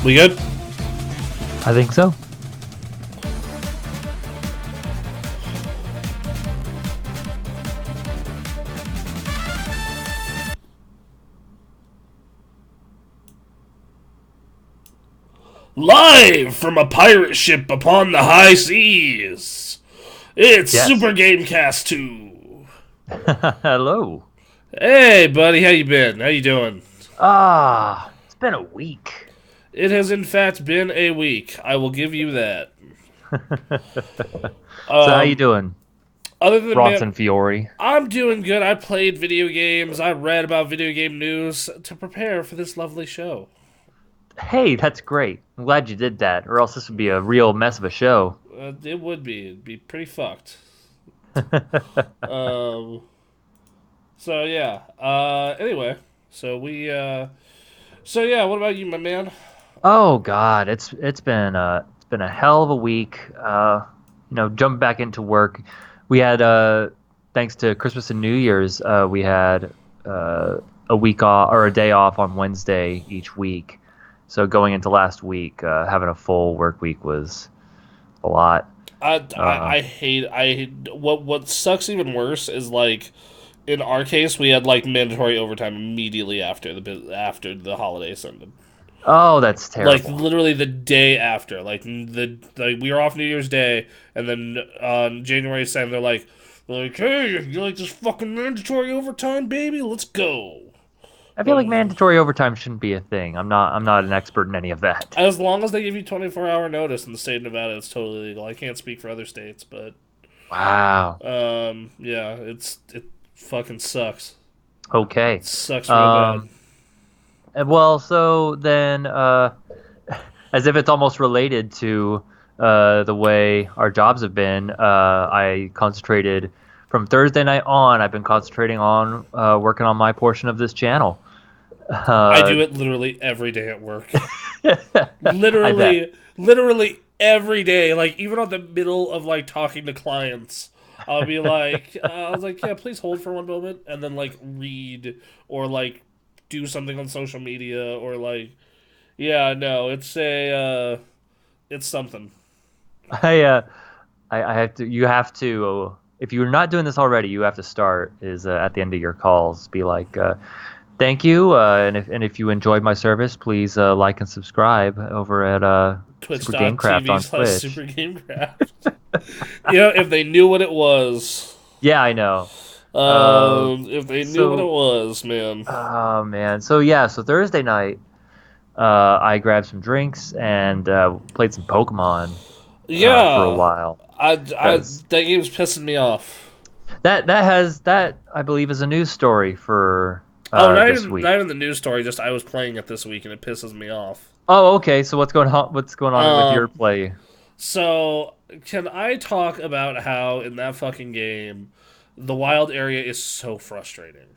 We good? I think so. Live from a pirate ship upon the high seas, it's Yes. Super Gamecast 2. Hello. Hey, buddy, how you been? How you doing? It's been a week. It has in fact been a week. I will give you that. So how you Um, doing, other than Bronson man, Fiore? I'm doing good. I played video games. I read about video game news to prepare for this lovely show. Hey, that's great. I'm glad you did that, or else this would be a real mess of a show. It would be. It'd be pretty fucked. Um, so yeah. Anyway, so we. So yeah. What about you, my man? Oh God, it's been a hell of a week. Jumping back into work, we had thanks to Christmas and New Year's, we had a week off or a day off on Wednesday each week. So going into last week, having a full work week was a lot. I hate what sucks even worse is like in our case we had like mandatory overtime immediately after the holidays ended. Oh, that's Like terrible. literally the day after, like we were off New Year's Day, and then on January 2nd they're like, hey, you like this fucking mandatory overtime, baby? Let's go. I feel like Um, mandatory overtime shouldn't be a thing. I'm not an expert in any of that. as long as they give you 24-hour notice in the state of Nevada, it's totally legal. I can't speak for other states, but Wow. yeah, it fucking sucks. Okay. It sucks real bad. Um, well, so then, as if it's almost related to the way our jobs have been, I concentrated from Thursday night on. I've been concentrating on working on my portion of this channel. I Uh, do it literally every day at work. I bet. Literally every day. Like even on the middle of like talking to clients, I'll be like, I was like, yeah, please hold for one moment, and then like read or like do something on social media or like, yeah, no, it's something. I, uh, I have to. You have to. If you're not doing this already, you have to start. Is at the end of your calls, be like, "Thank you," and if you enjoyed my service, please like and subscribe over at Super Gamecraft Twitch.tv on slash Twitch. Super Gamecraft. If they knew what it was. Yeah, I know. Uh, If they knew what it so, was, man. oh man. So yeah. So Thursday night, I grabbed some drinks and played some Pokemon for a Yeah, while. that Because game's pissing me off. that I believe is a news story for Oh, this week. not even the news story. Just I was playing it this week and it pisses me off. Oh, okay. So what's going on? What's going on with your Um, play? so can I talk about how in that fucking game, the wild area is so frustrating In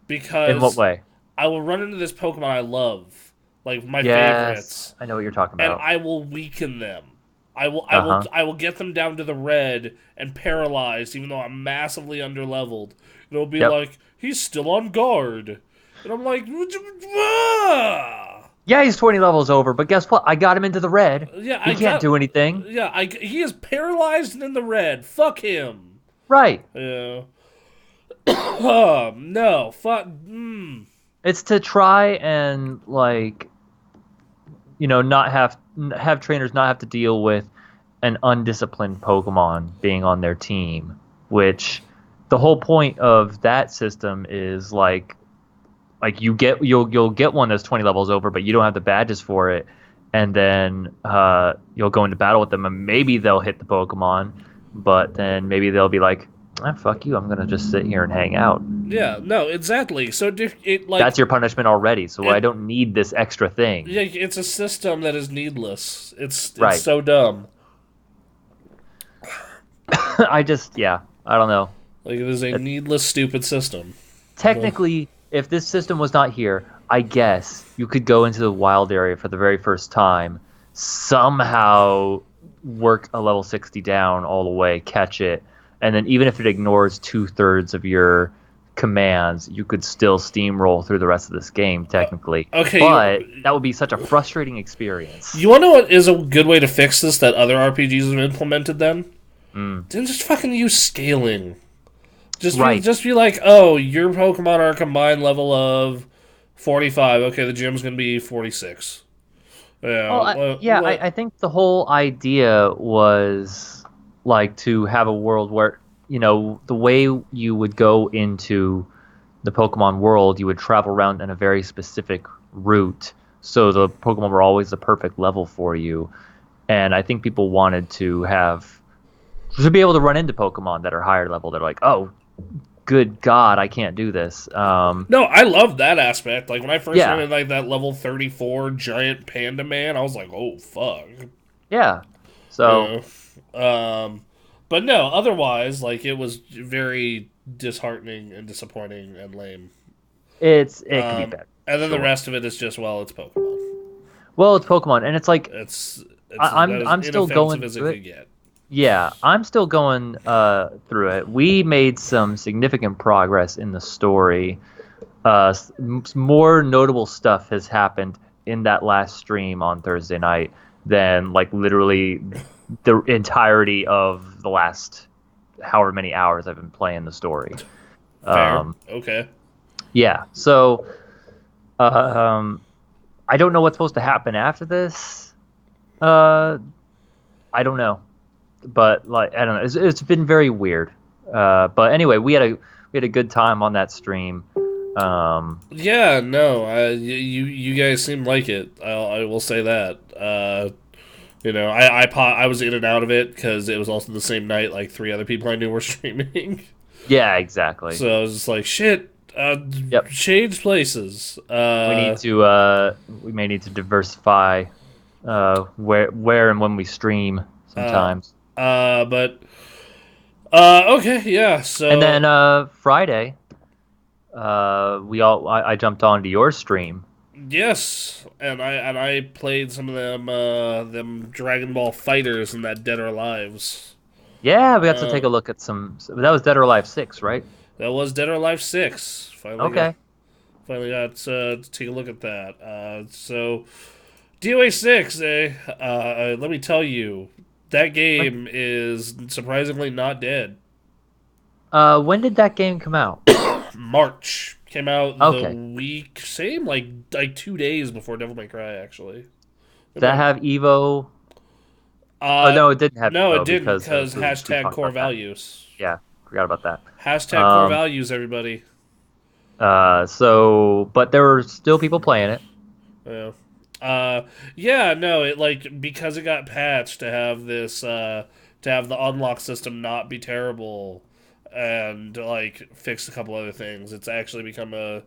what because way? I will run into this Pokemon I love, like my Yes, favorites, I know what you're talking and about. I will weaken them. Uh huh. I will get them down to the red and paralyzed, even though I'm massively underleveled. And it'll be Yep. like he's still on guard, and I'm like, "Ah!" Yeah, he's 20 levels over, but guess what? I got him into the red. Yeah, He can't do anything. he is paralyzed and in the red. Fuck him. Right. Yeah. No, fuck. It's to try and not have trainers not have to deal with an undisciplined Pokemon being on their team, which the whole point of that system is like you'll get one that's 20 levels over, but you don't have the badges for it, and then you'll go into battle with them, and maybe they'll hit the Pokemon, but then maybe they'll be like, fuck you, I'm gonna just sit here and hang out. Yeah, no, exactly. So it That's like your punishment already, so I it. don't need this extra thing. Yeah, it's a system that is needless. It's Right. so dumb. Yeah, I don't know. Like it is a It, needless, stupid system. Well, technically, if this system was not here, I guess you could go into the wild area for the very first time, somehow work a level 60 down all the way, catch it, and then even if it ignores two-thirds of your commands, you could still steamroll through the rest of this game, technically. Okay, But that would be such a frustrating experience. you want to know what is a good way to fix this that other RPGs have implemented then? Then just fucking use scaling. Just be like, oh, your Pokemon are a combined level of 45. Okay, the gym's going to be 46. Yeah, Well, I think the whole idea was like to have a world where, the way you would go into the Pokemon world, you would travel around in a very specific route, so the Pokemon were always the perfect level for you. And I think people wanted to be able to run into Pokemon that are higher level. They're like, oh, good God, I can't do this. No, I love that aspect. Like when I first Yeah. went in like that level 34 giant panda man, I was like, oh fuck. Yeah. So But no, otherwise, like it was very disheartening and disappointing and lame. it can be better. And then the Sure. rest of it is just, well, it's Pokemon. Well, it's Pokemon, and it's like It's I'm still going as it through it. could get. Yeah, I'm still going through it. We made some significant progress in the story. More notable stuff has happened in that last stream on Thursday night than like literally the entirety of the last however many hours I've been playing the story. Fair. Okay. Yeah, so I don't know what's supposed to happen after this. I don't know. But like I don't know, it's been very weird. But anyway, we had a good time on that stream. Yeah, no, you guys seem like it. I will say that. I was in and out of it because it was also the same night like 3 other people I knew were streaming. Yeah, exactly. So I was just like, shit. Yep. Change places. We may need to diversify where and when we stream sometimes. Okay, yeah. So And then Friday, I jumped onto your stream. yes, and I played some of them Dragon Ball Fighters and that Dead or Alives. Yeah, we got to take a look at some. That was Dead or Alive 6, right? That was Dead or Alive 6. Okay. Finally got to take a look at that. So DOA 6, let me tell you, that game is surprisingly not dead. When did that game come out? March. Came out Okay. the week, same, like 2 days before Devil May Cry, actually. Did that have Evo? No, it didn't have No, Evo it didn't, because we hashtag talked core about that. values. Yeah, forgot about that. Hashtag core values, everybody. But there were still people playing it. Yeah. No, it like because it got patched to have this to have the unlock system not be terrible and like fix a couple other things. It's actually become an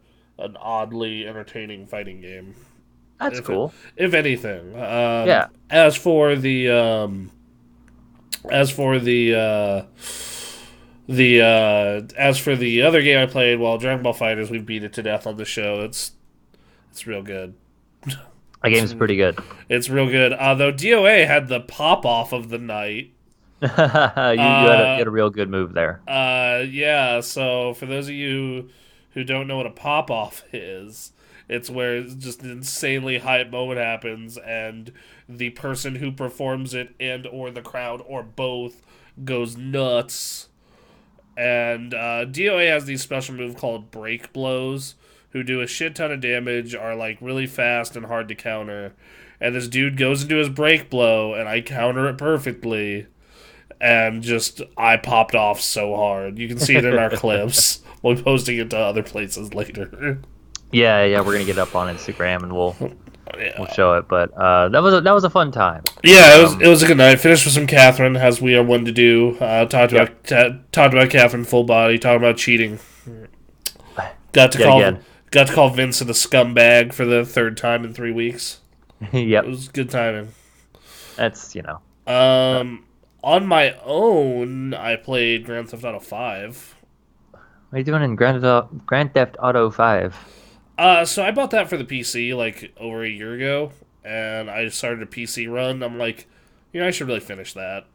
oddly entertaining fighting game. That's cool. If anything, Yeah. As for the other game I played, well, Dragon Ball Fighters, we beat it to death on the show. It's real good. That game's pretty good. It's real good. Though DOA had the pop off of the night. you had a real good move there. Yeah. So for those of you who don't know what a pop off is, it's where just an insanely hype moment happens, and the person who performs it and or the crowd or both goes nuts. And DOA has these special move called break blows, who do a shit ton of damage, are like really fast and hard to counter. And this dude goes into his break blow, and I counter it perfectly. And just, I popped off so hard. You can see it in our clips. We'll be posting it to other places later. Yeah, we're gonna get up on Instagram and we'll show it. But that was a fun time. Yeah, it was a good night. Finished with some Catherine, as we are one to do. Talked about Catherine full body. Talked about cheating. Got to call Vincent a scumbag for the 3rd time in 3 weeks. Yep, It was good timing. that's On my own, I played Grand Theft Auto 5. What are you doing in Grand Theft Auto 5? So I bought that for the PC like over a year ago, and I started a PC run. I'm like, I should really finish that.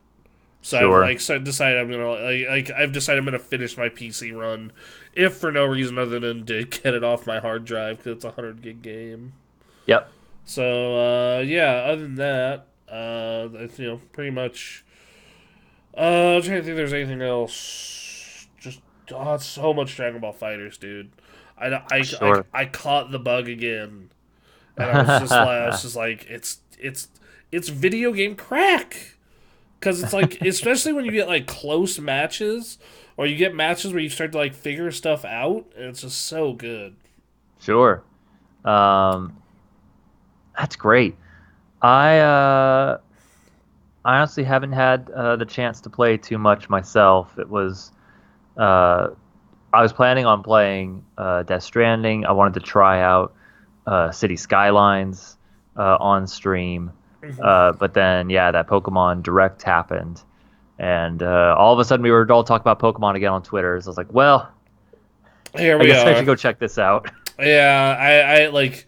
So Sure. I've decided I'm gonna finish my PC run, if for no reason other than to get it off my hard drive because it's a 100 gig game. Yep. So yeah, other than that, that's, pretty much. I'm trying to think if there's anything else. Just it's so much Dragon Ball Fighters, dude. Sure. I caught the bug again, and I was just like, it's video game crack. Because it's like, especially when you get like close matches, or you get matches where you start to like figure stuff out, and it's just so good. Sure. Um, that's great. I I honestly haven't had the chance to play too much myself. Uh, I was planning on playing Death Stranding. I wanted to try out City Skylines on stream, but then yeah, that Pokemon Direct happened, and all of a sudden we were all talking about Pokemon again on Twitter. So I was like, well, Here I we guess I should are. go check this out. Yeah, I like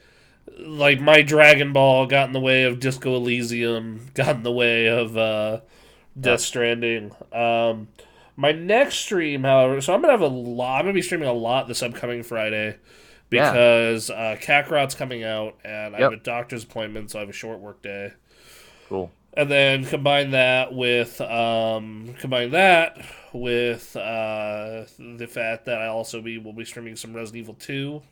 my Dragon Ball got in the way of Disco Elysium, got in the way of Death Yep. Stranding. My next stream, however, so I'm gonna have a lot. I'm gonna be streaming a lot this upcoming Friday Yeah. because Kakarot's coming out, and I have a Yep. doctor's appointment, so I have a short work day. Cool. And then combine that with the fact that will be streaming some Resident Evil 2.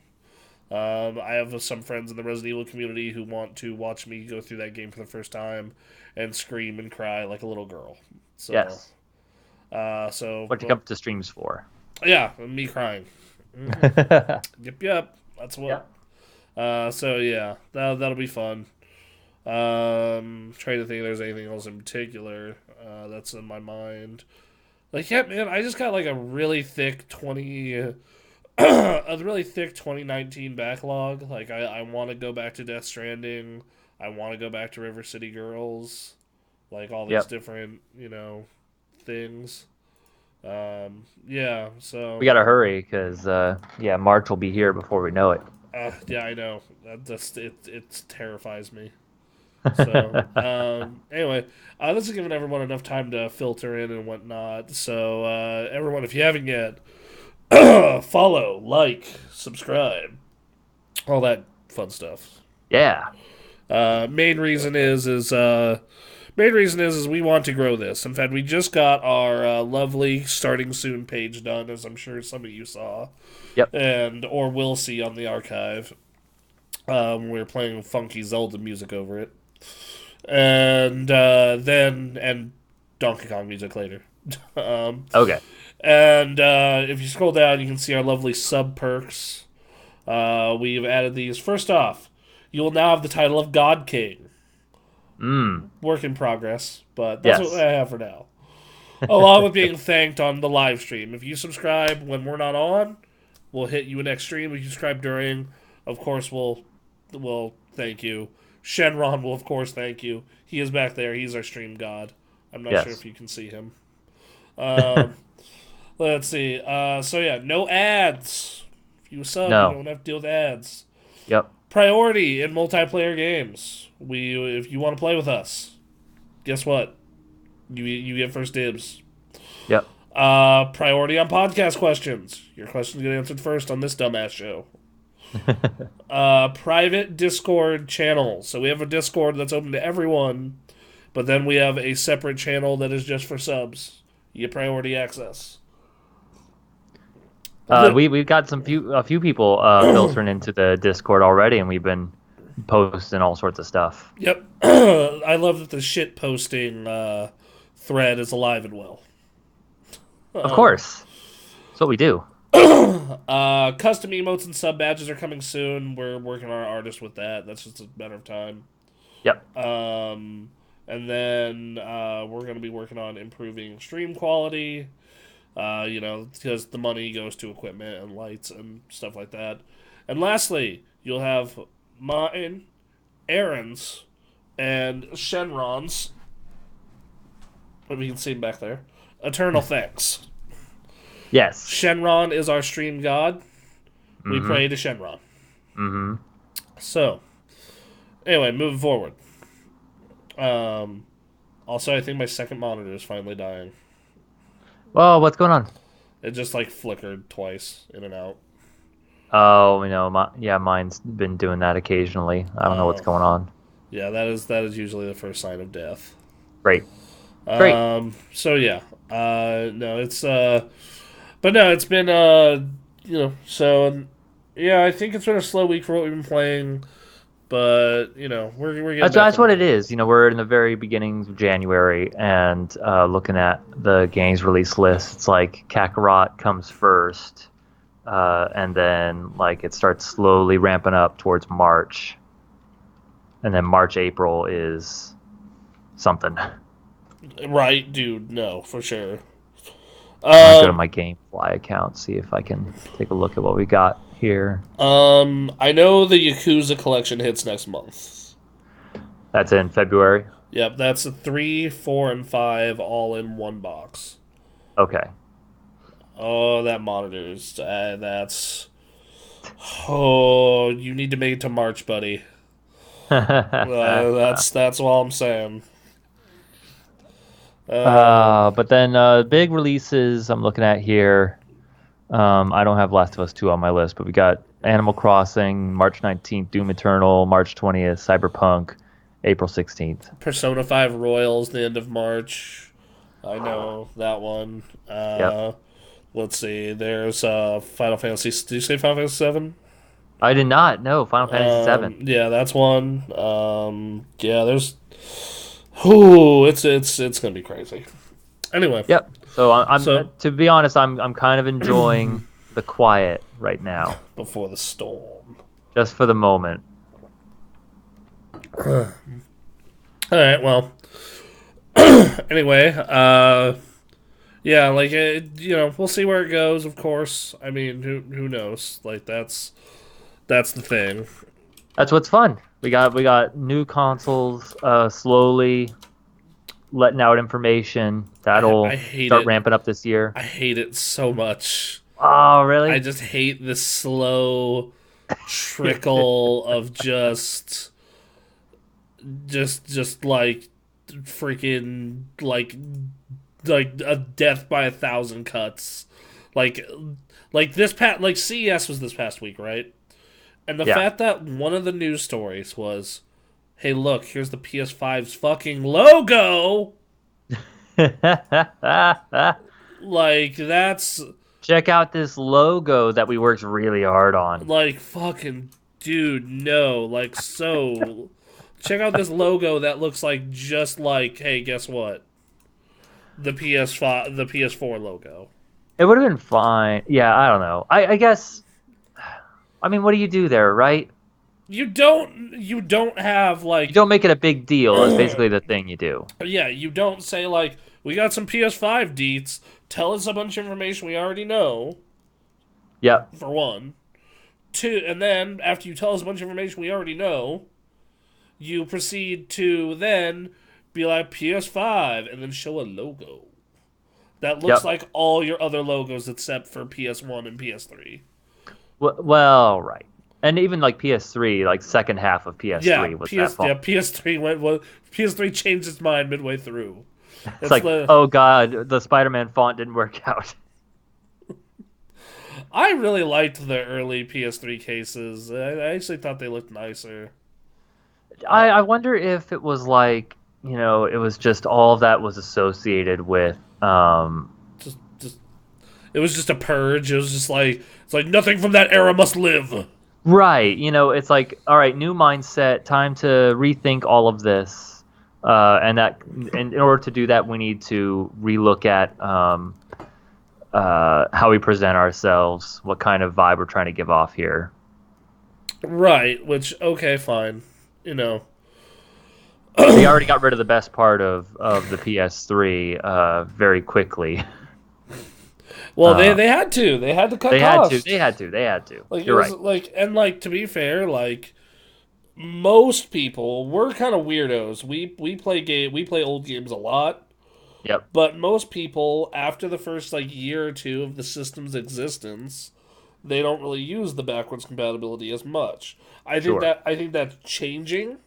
I have some friends in the Resident Evil community who want to watch me go through that game for the first time and scream and cry like a little girl. So, Yes. What you well, come to streams for? yeah, me crying. hmm Yep. Yep. That's what. So yeah, that'll be fun. Trying to think if there's anything else in particular that's in my mind. Like, yeah, man, I just got like a really thick 2019 backlog. Like, I want to go back to Death Stranding. I want to go back to River City Girls. Like all these Yep. different, things. Yeah. We So, gotta hurry because yeah, March will be here before we know it. yeah, I know. That just it terrifies me. So, anyway, this is giving everyone enough time to filter in and whatnot. So, everyone, if you haven't yet, follow, like, subscribe, all that fun stuff. Yeah. Main reason is we want to grow this. In fact, we just got our lovely starting soon page done, as I'm sure some of you saw, Yep. and or will see on the archive. We're playing funky Zelda music over it, and then Donkey Kong music later. um, Okay. and if you scroll down, you can see our lovely sub perks. We've added these. First off, you will now have the title of God King. Mm. Work in progress, but that's what Yes. I have for now. Along with being thanked on the live stream. If you subscribe when we're not on, we'll hit you next stream. If you subscribe during, of course, we'll thank you. Shenron will, of course, thank you. He is back there. He's our stream god. I'm not sure Yes. if you can see him. Um, let's see. So yeah, no ads. If you sub, you No. don't have to deal with ads. Yep. Priority in multiplayer games. If you want to play with us, guess what? You get first dibs. Yep. Priority on podcast questions. Your questions get answered first on this dumbass show. Private Discord channel. So we have a Discord that's open to everyone, but then we have a separate channel that is just for subs. You get priority access. We've got a few people filtering into the Discord already, and we've been posting all sorts of stuff. Yep. I love that the shit posting thread is alive and well. Of course, that's what we do. Custom emotes and sub badges are coming soon. We're working on our artist with that. That's just a matter of time. Yep. And then we're going to be working on improving stream quality. Because the money goes to equipment and lights and stuff like that. And lastly, you'll have mine, Aaron's, and Shenron's. What we can see back there. Eternal thanks. Yes. Shenron is our stream god. We pray to Shenron. Mm-hmm. So, anyway, moving forward. Also, I think my second monitor is finally dying. Well, what's going on? It just like flickered twice in and out. Oh, mine's been doing that occasionally. I don't know what's Oh, going on. yeah, that is usually the first sign of death. Great, great. So yeah, no, but no, it's been so yeah, I think it's been a slow week for what we've been playing, but we're getting back That's on what it track. is. We're in the very beginnings of January, and looking at the games release list, it's like Kakarot comes first, and then like it starts slowly ramping up towards March, and then March April is something. Right, dude, no, for sure. I'm gonna go to Um, my GameFly account, see if I can take a look at what we got here. I know the Yakuza collection hits next month. That's in February. Yep, that's a 3, 4, and 5 all in one box. Okay. Oh, that monitors. That's. Oh, you need to make it to March, buddy. That's all I'm saying. But then big releases I'm looking at here. I don't have Last of Us 2 on my list, but we got Animal Crossing, March 19th, Doom Eternal, March 20th, Cyberpunk, April 16th. Persona 5 Royals, the end of March. I know that one. Yep. Let's see. There's Final Fantasy. Did you say Final Fantasy 7? I did not know Final Fantasy 7. Yeah, that's one. Yeah, there's. Ooh, it's gonna be crazy. Anyway, Yep. So so to be honest, I'm kind of enjoying the quiet right now, before the storm. just for the moment. All right. Well. Anyway, yeah, like we'll see where it goes. Of course, I mean, who knows? Like that's the thing. That's what's fun. We got new consoles slowly letting out information I that'll hate start it. ramping up this year. I hate it so much. Oh, I really? just hate this slow trickle of just like freaking like a death by 1,000 cuts. Like like CES was this past week, right? And the Yeah. fact that one of the news stories was, "Hey, look, here's the PS5's fucking logo." Like that's Check out this logo that we worked really hard on. like fucking dude, no. Like so check out this logo that looks like just like, hey, guess what? The PS5 the PS4 logo. It would have been fine. Yeah, I don't know. I guess. I mean, what do you do there, right? You don't have You like don't make it a big deal. Is basically the thing you do. yeah, you don't say like we got some PS5 deets, tell us a bunch of information we already know, Yep. for one. Two, and then after you tell us a bunch of information we already know, you proceed to then be like PS5 and then show a logo that looks Yep. like all your other logos except for PS1 and PS3. Well, right. And even like PS3, like second half of Yeah, PS3 was that fun. PS3 PS3 changed its mind midway through. It's like, oh god, the Spider-Man font didn't work out. I really liked the early PS3 cases. I actually thought they looked nicer. I wonder if it was like, it was just all of that was associated with Just it was just a purge. It was just like it's like nothing from that era must live. right, it's like, all right, new mindset, time to rethink all of this. And in order to do that, we need to relook at how we present ourselves, what kind of vibe we're trying to give off here. Right, which okay, fine. They already got rid of the best part of the PS3 very quickly. Well, they had to. They had to cut They had costs. to. They had to. They had to. Like it You're was right. like to be fair, like most people, we're kind of weirdos. We play old games a lot, Yep. but most people after the first like year or two of the system's existence, they don't really use the backwards compatibility as much. Sure. I think that's changing.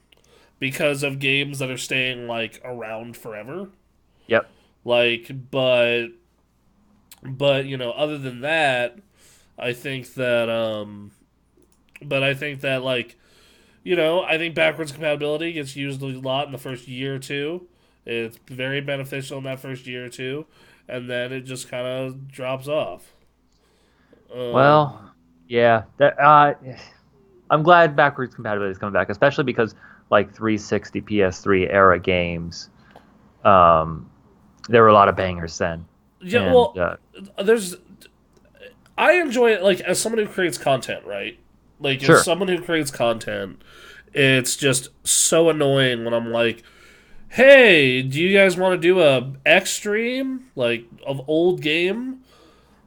because of games that are staying like around forever. Yep. Like, but other than that, I think that but I think that like I think backwards compatibility gets used a lot in the first year or two. It's very beneficial in that first year or two, and then it just kind of drops off. Well, Um, yeah. I'm glad backwards compatibility is coming back, especially because like 360 PS3 era games, um, there were a lot of bangers then, yeah, and well, there's I enjoy it like as someone who creates content, right? Like as sure. someone who creates content, it's just so annoying when I'm like, "Hey, do you guys want to do a X stream like of old game?"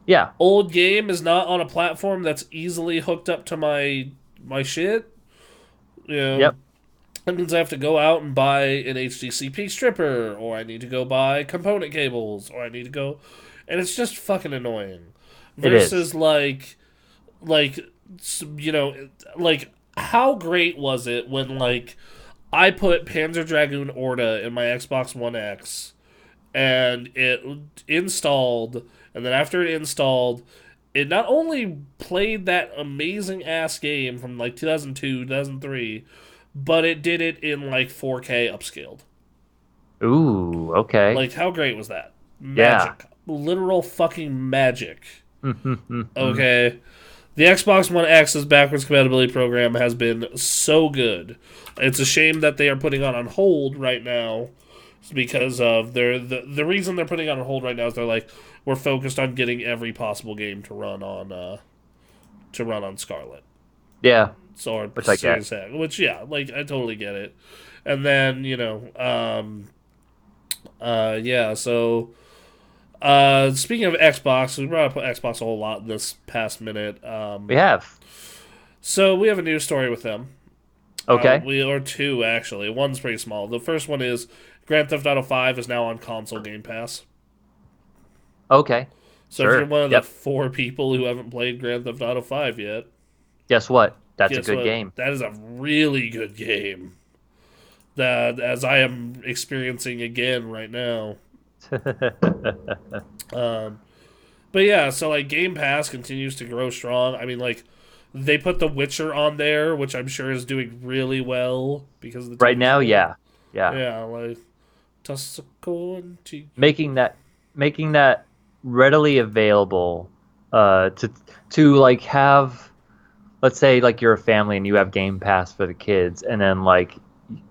Yeah. Old game is not on a platform that's easily hooked up to my shit. You know, Yep. that means I have to go out and buy an HDCP stripper, or I need to go buy component cables, or I need to go, and it's just fucking annoying. It is. Versus like you know, like how great was it when like I put Panzer Dragoon Orta in my Xbox One X and it installed, and then after it installed, it not only played that amazing ass game from like 2002, 2003, but it did it in like 4K upscaled. Ooh. Okay. Like, how great was that? Yeah. Magic. Literal fucking magic. Okay. The Xbox One X's backwards compatibility program has been so good. It's a shame that they are putting on hold right now because of the reason they're putting it on hold right now is they're like we're focused on getting every possible game to run on Scarlet. Yeah. So our Which I get. Series X, which yeah, like I totally get it. And then yeah, so speaking of Xbox, we brought up Xbox a whole lot this past minute. We have. So we have a news story with them. Okay. We or two actually. One's pretty small. The first one is Grand Theft Auto 5 is now on console Game Pass. Okay. So if you're Sure. one of the Yep. four people who haven't played Grand Theft Auto 5 yet, Guess what? That's a guess good what? game. That is a really good game. That as I am experiencing again right now. Um, but yeah, so like Game Pass continues to grow strong. I mean, like they put The Witcher on there, which I'm sure is doing really well because of the Right TV now, show. yeah. Yeah. Yeah, like Tuscarora. making that making that readily available to like have, let's say like you're a family and you have Game Pass for the kids, and then like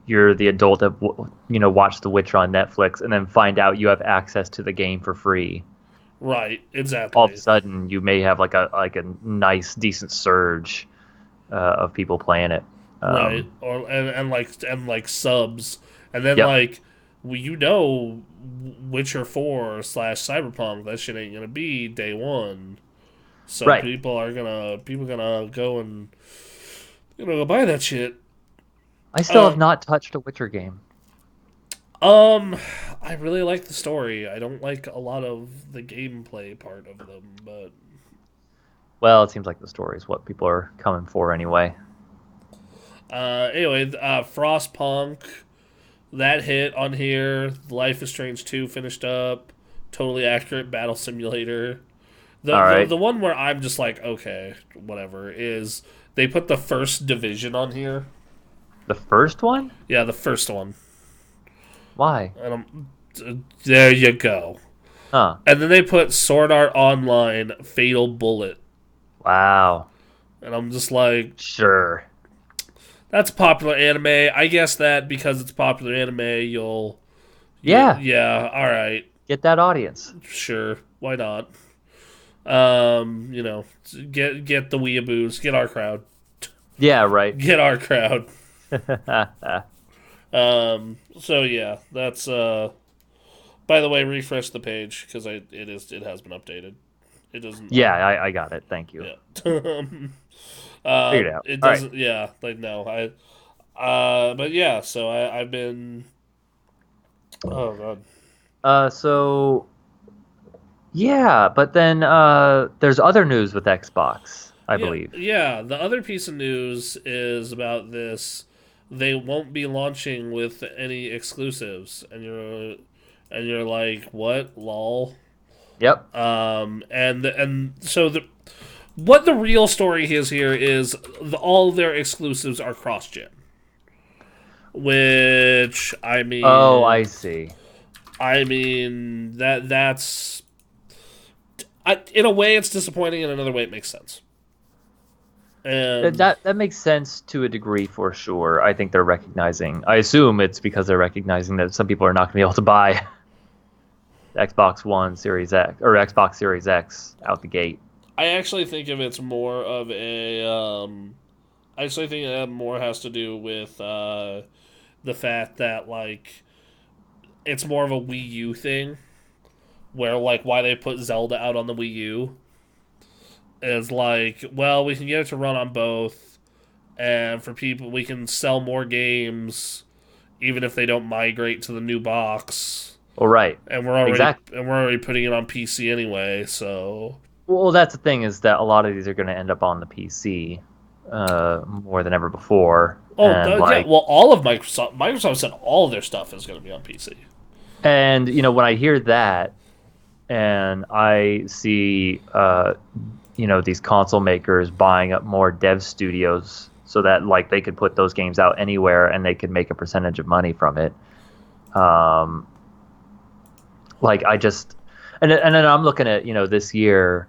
you're the adult that watch The Witcher on Netflix, and then find out you have access to the game for free. Right, All of a exactly. sudden, you may have like a nice decent surge of people playing it. Right, or and like subs, and then Yep. like Witcher 4 slash Cyberpunk. That shit ain't gonna be day one. So Right. people gonna go and go buy that shit. I still have Um, not touched a Witcher game. um, I really like the story. I don't like a lot of the gameplay part of them, but Well, it seems like the story is what people are coming for anyway. anyway, Frostpunk that hit on here. Life is Strange 2 finished up. Totally accurate battle simulator. The, All the right. the one where I'm just like, okay, whatever, is they put the first division on here. The first one? Yeah, the first one. Why? And there you go. Huh. And then they put Sword Art Online Fatal Bullet. Wow. And I'm just like, Sure. that's popular anime. I guess that because it's popular anime, Yeah. yeah, all right, Get that audience. sure, why not? You know, get the weeaboos, get our crowd, Yeah, right. get our crowd. So yeah, that's by the way, refresh the page because it has been updated. It doesn't. Yeah, I got it. Thank you. Yeah. Figured it out. It All right. doesn't. Yeah, like no, I. But yeah, so I've been. Oh god. So yeah, but then there's other news with Xbox, I Yeah, believe. yeah. The other piece of news is about they won't be launching with any exclusives, and you're like, what, lol. Yep. And so what the real story is here is all their exclusives are cross gen, which Oh, I see. that's in a way it's disappointing, in another way it makes sense. And That makes sense to a degree for sure. I think they're recognizing. I assume it's because they're recognizing that some people are not going to be able to buy Xbox One Series X or Xbox Series X out the gate. I actually think of it's more of a. I actually think that more has to do with the fact that like it's more of a Wii U thing, where like why they put Zelda out on the Wii U is like, well, we can get it to run on both, and for people we can sell more games even if they don't migrate to the new box. Well, right. And Exactly. we're already putting it on PC anyway, so Well, that's the thing is that a lot of these are going to end up on the PC more than ever before, and yeah. like, Well, all of Microsoft said all of their stuff is going to be on PC. and when I hear that, and I see these console makers buying up more dev studios so that like they could put those games out anywhere and they could make a percentage of money from it. Um, like I just and then I'm looking at this year.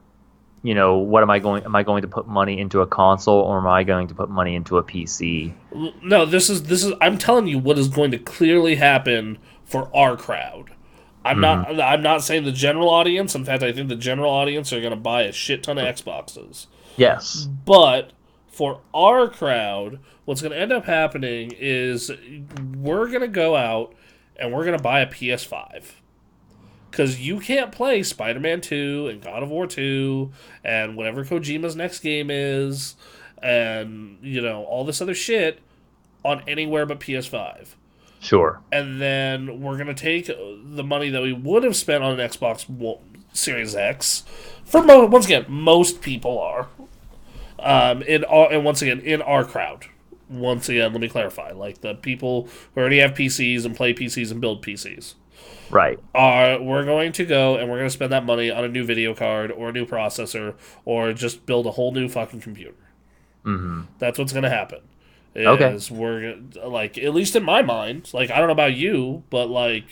What am I going to put money into a console or am I going to put money into a PC? No, this is. I'm telling you what is going to clearly happen for our crowd. Hmm. I'm not saying the general audience. In fact, I think the general audience are going to buy a shit ton of Xboxes. Yes. But for our crowd, what's going to end up happening is we're going to go out and we're going to buy a PS5. Because you can't play Spider Man 2 and God of War 2 and whatever Kojima's next game is and, all this other shit on anywhere but PS5. Sure. And then we're going to take the money that we would have spent on an Xbox Series X, once again, most people are, and once again, in our crowd. Once again, let me clarify. Like the people who already have PCs and play PCs and build PCs. Right. We're going to go and we're going to spend that money on a new video card or a new processor or just build a whole new fucking computer. Hmm. That's what's going to happen. Okay. Is we're like, at least in my mind, like I don't know about you, but like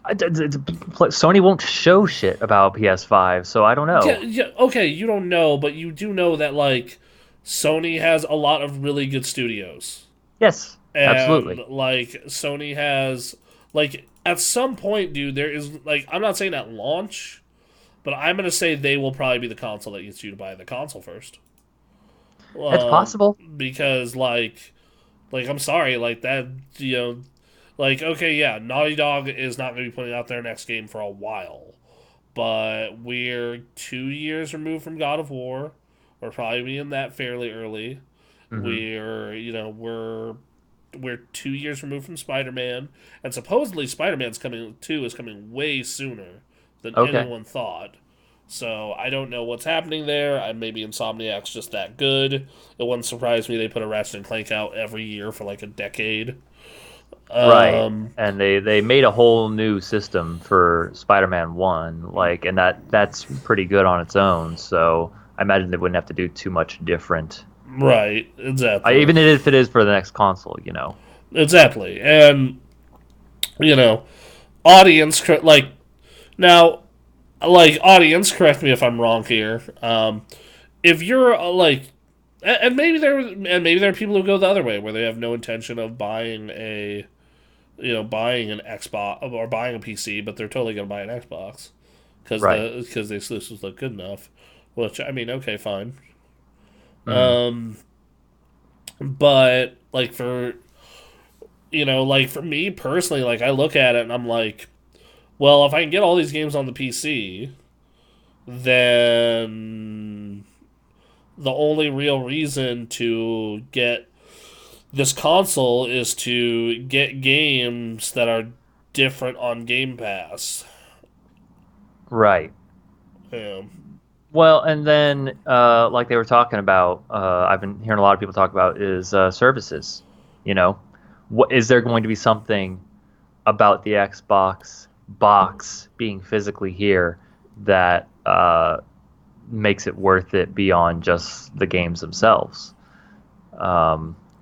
Sony won't show shit about PS5, so I don't yeah, know. yeah, okay, you don't know, but you do know that like Sony has a lot of really good studios. Yes, And absolutely. like Sony has like at some point, dude, there is like I'm not saying at launch, but I'm gonna say they will probably be the console that gets you to buy the console first. It's possible. Because I'm sorry, like that, like okay, yeah, Naughty Dog is not gonna be putting out their next game for a while, but we're 2 years removed from God of War. We're probably being that fairly early. Hmm. We're 2 years removed from Spider Man, and supposedly Spider Man's coming 2 is coming way sooner than Okay. anyone thought. So I don't know what's happening there. Maybe Insomniac's just that good. It wouldn't surprise me they put a Ratchet and Clank out every year for like a decade. Right. Um, And they made a whole new system for Spider-Man 1, like, and that's pretty good on its own. So I imagine they wouldn't have to do too much different. right, exactly, Even if it is for the next console, exactly, and you know, audience like now, like audience, correct me if I'm wrong here. If you're like, and maybe there are people who go the other way where they have no intention of buying an Xbox or buying a PC, but they're totally gonna buy an Xbox Right. because the exclusives look good enough. Which I mean, okay, fine. Hmm. Um, but like for me personally, like I look at it and I'm like, well, if I can get all these games on the PC, then the only real reason to get this console is to get games that are different on Game Pass. Right. Um, Well, and then like they were talking about, I've been hearing a lot of people talk about is services. You know, what is there going to be something about the Xbox box being physically here that makes it worth it beyond just the games themselves?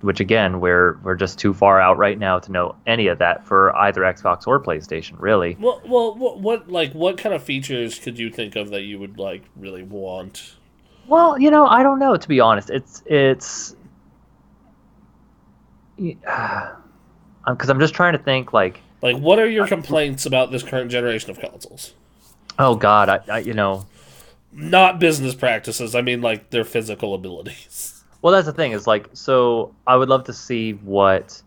Which again, we're just too far out right now to know any of that for either Xbox or PlayStation, really. What kind of features could you think of that you would like really want? Well, I don't know, to be honest. It's because I'm just trying to think like, Like, what are your complaints about this current generation of consoles? oh God, I. Not business practices. I mean, like their physical abilities. Well, that's the thing is like, so I would love to see what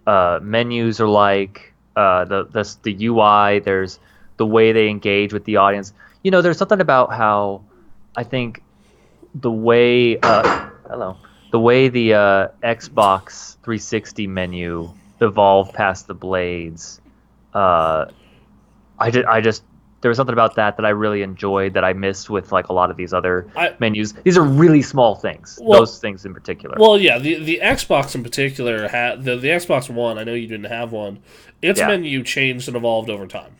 menus are like, the UI. There's the way they engage with the audience. There's something about how I think the way hello the way the Xbox 360 menu evolved past the blades. Uh, I just there was something about that I really enjoyed that I missed with like a lot of these other I menus. These are really small things. well, Those things in particular. well, yeah. The Xbox in particular had the Xbox One. I know you didn't have one. Its Yeah, menu changed and evolved over time.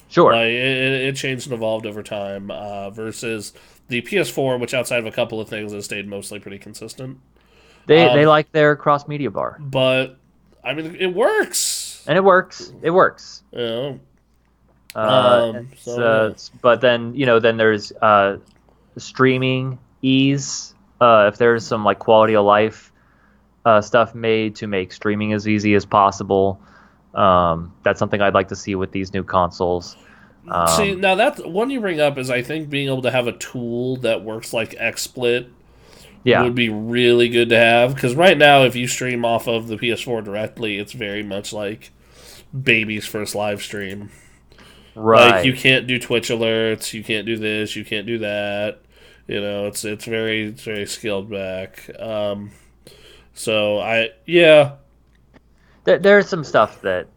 sure. Like it changed and evolved over time versus the PS4, which outside of a couple of things has stayed mostly pretty consistent. They Um, like their cross media bar, but I mean, it works. and it works. It works. You know. It's, So yeah. but then there's streaming ease. If there's some like quality of life stuff made to make streaming as easy as possible, that's something I'd like to see with these new consoles. See, Um, now that one you bring up is I think being able to have a tool that works like XSplit yeah, would be really good to have because right now if you stream off of the PS4 directly, it's very much like baby's first live stream. Like you right. can't do Twitch alerts, you can't do this, you can't do that. It's very scaled back. So I yeah. There's some stuff that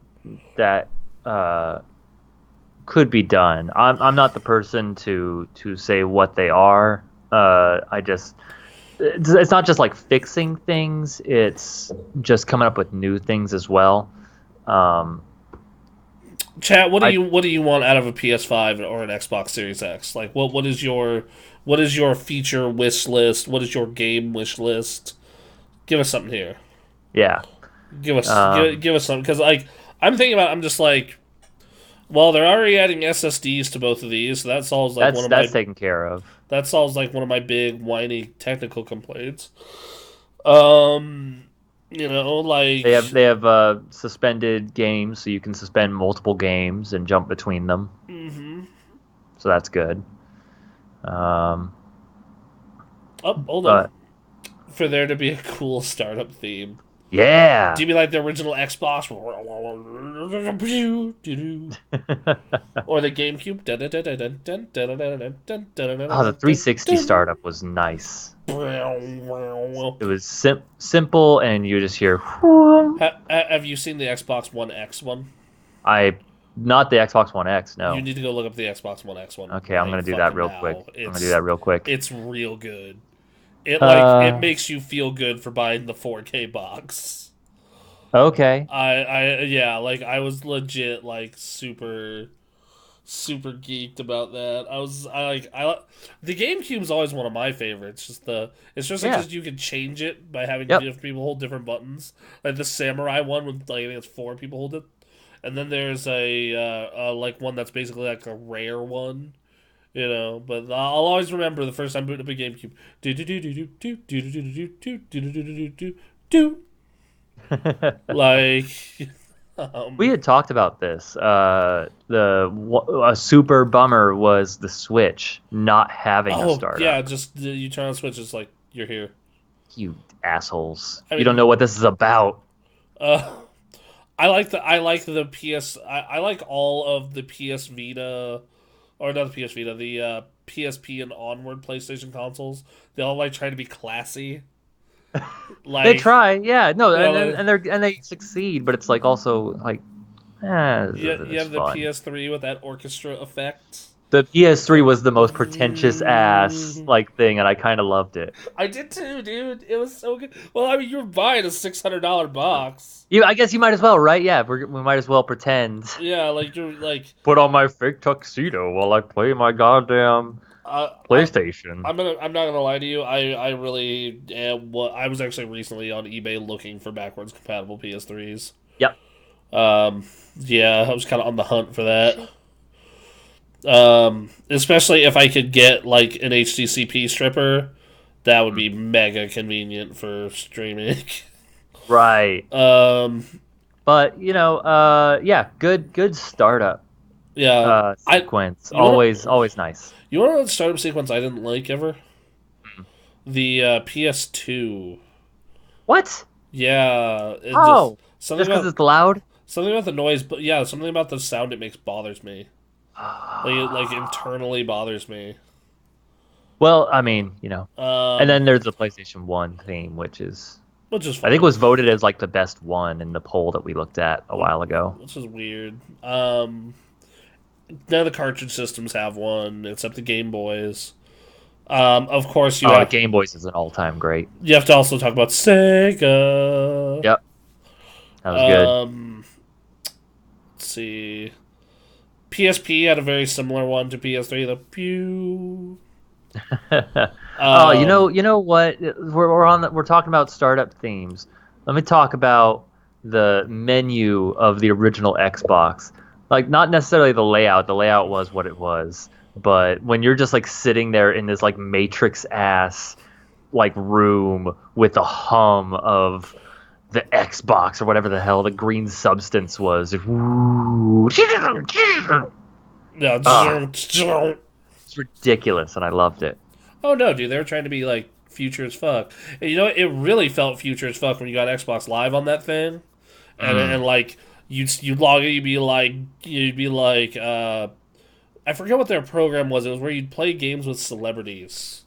uh, could be done. I'm not the person to say what they are. I just it's not just like fixing things. It's just coming up with new things as well. Um, Chat, what do I you want out of a PS5 or an Xbox Series X? Like what is your feature wish list? What is your game wish list? Give us something here. yeah. Give us something because like I'm just like well they're already adding SSDs to both of these so that solves like one of That's my taken care of. that solves like one of my big whiny technical complaints. Um, They like have suspended games, so you can suspend multiple games and jump between them. mm-hmm. So that's good. Um, Oh, hold on. but For there to be a cool startup theme. Do yeah. you mean like the original Xbox? Or the GameCube? Oh, the 360 startup was nice. It was simple, and you just hear. Have you seen the Xbox One X one? I not the Xbox One X. You No. need to go look up the Xbox One X one Okay, I'm right gonna do that fucking real quick. now. I'm gonna do that real quick. It's real good. It Uh, makes you feel good for buying the 4K box. okay. Yeah, like I was legit like super geeked about that. The GameCube's always one of my favorites. Especially Yeah. because you can change it by having Yep. different people hold different buttons. Like the Samurai one with like I think it's four people hold it, and then there's like one that's basically like a rare one. But I'll always remember the first time booting up a GameCube. Do do do do do do do do do do do do do do do. Like, We had talked about this. A super bummer was the Switch not having a oh yeah, startup. just you turn on Switch, it's like you're here. You assholes! I You don't mean, know what this is about. uh, I like the PS. I like all of the PS Vita, or not the PS Vita, the PSP and onward PlayStation consoles. They all like try to be classy. They Like, try, yeah, no, you know, and they succeed, but it's like also like, you it's have the fun. PS3 with that orchestra effect. The PS3 was the most pretentious ass like thing, and I kind of loved it. I did too, dude. It was so good. Well, I mean, you're buying a $600 box. I guess you might as well, right? Yeah, we might as well pretend. Yeah, like you're like. Put on my fake tuxedo while I play my goddamn I, PlayStation. I'm not gonna lie to you. I really am. What I was actually recently on eBay looking for backwards compatible PS3s. Yep. Um, yeah, I was kind of on the hunt for that. Especially if I could get like an HDCP stripper, that would be mega convenient for streaming. Right. um, But yeah, good startup yeah, sequence. you wanna Always nice. you want to know the startup sequence I didn't like ever? The PS2. What? Yeah, Oh, something just because about it's loud? something about the noise, but yeah, something about the sound it makes bothers me. Like it like internally bothers me. Well, I mean, and then Um, there's the PlayStation 1 theme, which is which is I think fine. was voted as like the best one in the poll that we looked at a while ago. Which is weird. None of the cartridge systems have one except the Game Boys. Of course, Game Boys is an all-time great. you have to also talk about Sega. Yep, that was good. Let's see. PSP had a very similar one to PS3. The Pew. Oh, Um, you know what? We're talking about startup themes. Let me talk about the menu of the original Xbox. Like not necessarily the layout. The layout was what it was. But when you're just like sitting there in this like Matrix ass like room with the hum of the Xbox or whatever the hell the green substance was. Ah, yeah. it's ridiculous and I loved it. Oh no, dude, they were trying to be like future as fuck. And you know, it really felt future as fuck when you got Xbox Live on that thing, and Mm. like you'd log in, you'd be like, I forget what their program was. It was where you'd play games with celebrities.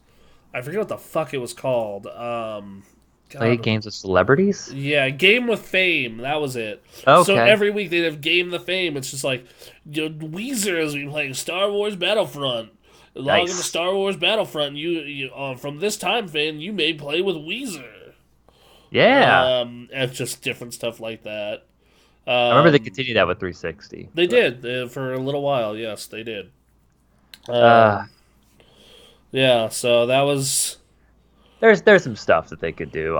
I forget what the fuck it was called. Play God, games with celebrities? yeah, Game with Fame. That was it. So Okay. every week they'd have Game the Fame. It's just like Weezer has been playing Star Wars Battlefront. Log into Nice. Star Wars Battlefront. You from this time fan, you may play with Weezer. Yeah. And just different stuff like that. I remember they Um, continued that with 360. they But, did for a little while. Yes, they did. uh, Um, yeah. So that was there's some stuff that they could do.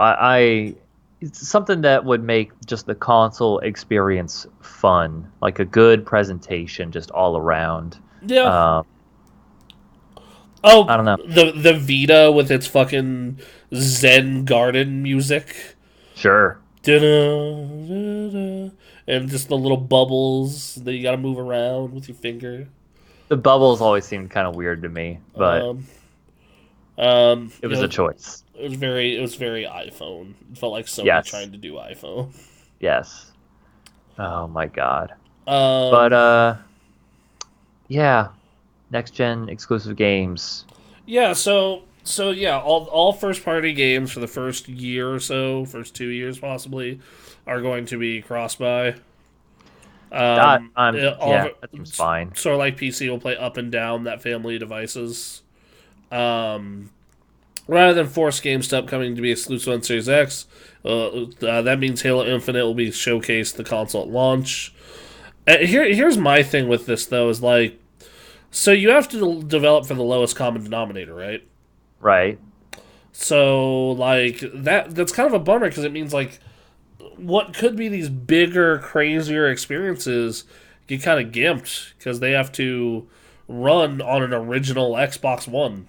It's something that would make just the console experience fun, like a good presentation just all around. yeah. Um, I Oh, don't know. the Vita with its fucking Zen garden music. Sure. Da-da, da-da, and just the little bubbles that you gotta move around with your finger. The bubbles always seemed kind of weird to me, but Um, it you was know, a choice. it was very iPhone. It felt like Sony Yes. trying to do iPhone. Yes. Oh my god. But Um, yeah, next gen exclusive games. yeah. So yeah, all first party games for the first year or so, first 2 years possibly, are going to be cross buy. All of Yeah, it, that seems fine. sort of like PC will play up and down that family of devices. Um, Rather than force games to upcoming to be exclusive on Series X, that means Halo Infinite will be showcased the console at launch. Here's my thing with this though is like, so you have to develop for the lowest common denominator, right? Right. So like that's kind of a bummer because it means like what could be these bigger, crazier experiences get kind of gimped because they have to run on an original Xbox One.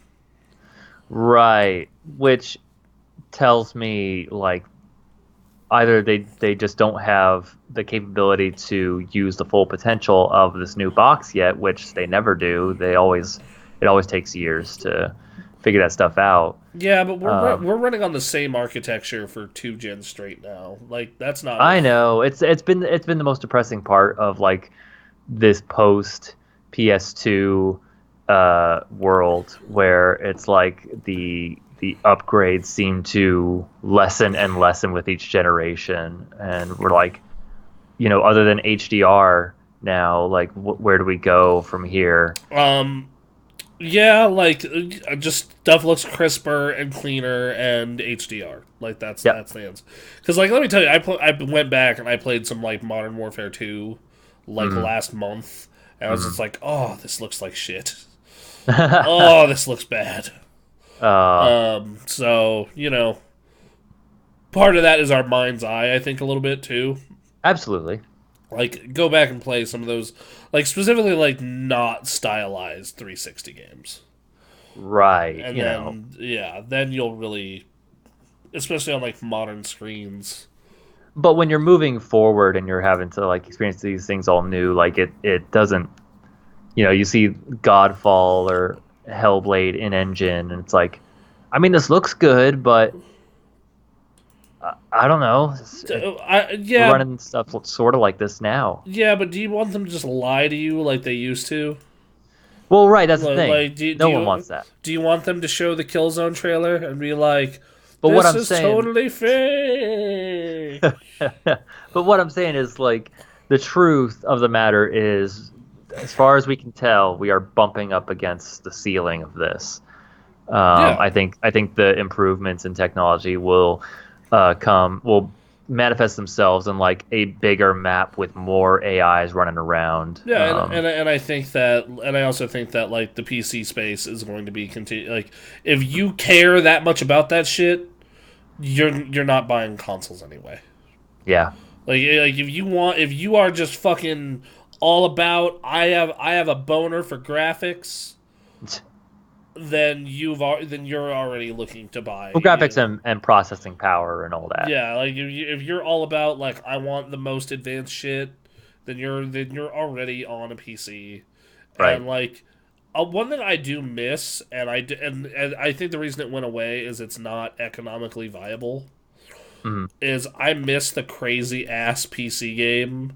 Right. Which tells me like either they just don't have the capability to use the full potential of this new box yet, which they never do. It always takes years to figure that stuff out. Yeah, but Um, we're running on the same architecture for 2 gens straight now. Like that's not I know it's been the most depressing part of like this post PS2 world where it's like the upgrades seem to lessen and lessen with each generation, and we're like, other than HDR, now? Like, where do we go from here? Yeah, like just stuff looks crisper and cleaner and HDR. Like Yep. that's the answer. Because like let me tell you, I went back and I played some like Modern Warfare 2 like Hmm. last month, and I was Hmm. just like, oh, this looks like shit. Oh, this looks bad. uh, So part of that is our mind's eye. I think a little bit too. Absolutely. Like go back and play some of those, like specifically like not stylized 360 games. Right. And then then you'll really, especially on like modern screens. But when you're moving forward and you're having to like experience these things all new, like it doesn't, you see Godfall or Hellblade in engine, and it's like, I mean, this looks good, but I don't know. We're Yeah, running stuff sort of like this now. yeah, but do you want them to just lie to you like they used to? Well, right, that's the thing. Like, No one wants that. do you want them to show the Killzone trailer and be like, But what "This I'm is saying, totally fake"? but what I'm saying is like the truth of the matter is, as far as we can tell, we are bumping up against the ceiling of this. Yeah, I think the improvements in technology will manifest themselves in like a bigger map with more AIs running around. yeah, and I think that, and I also think that like the PC space is going to be like if you care that much about that shit, you're not buying consoles anyway. Yeah, Like if you are just fucking all about I have a boner for graphics, then then you're already looking to buy. well, graphics and processing power and all that. Yeah, like if you're all about like I want the most advanced shit, then you're already on a PC, Right. and like. One thing I do miss, and I think the reason it went away is it's not economically viable. Mhm. Is I miss the crazy ass PC game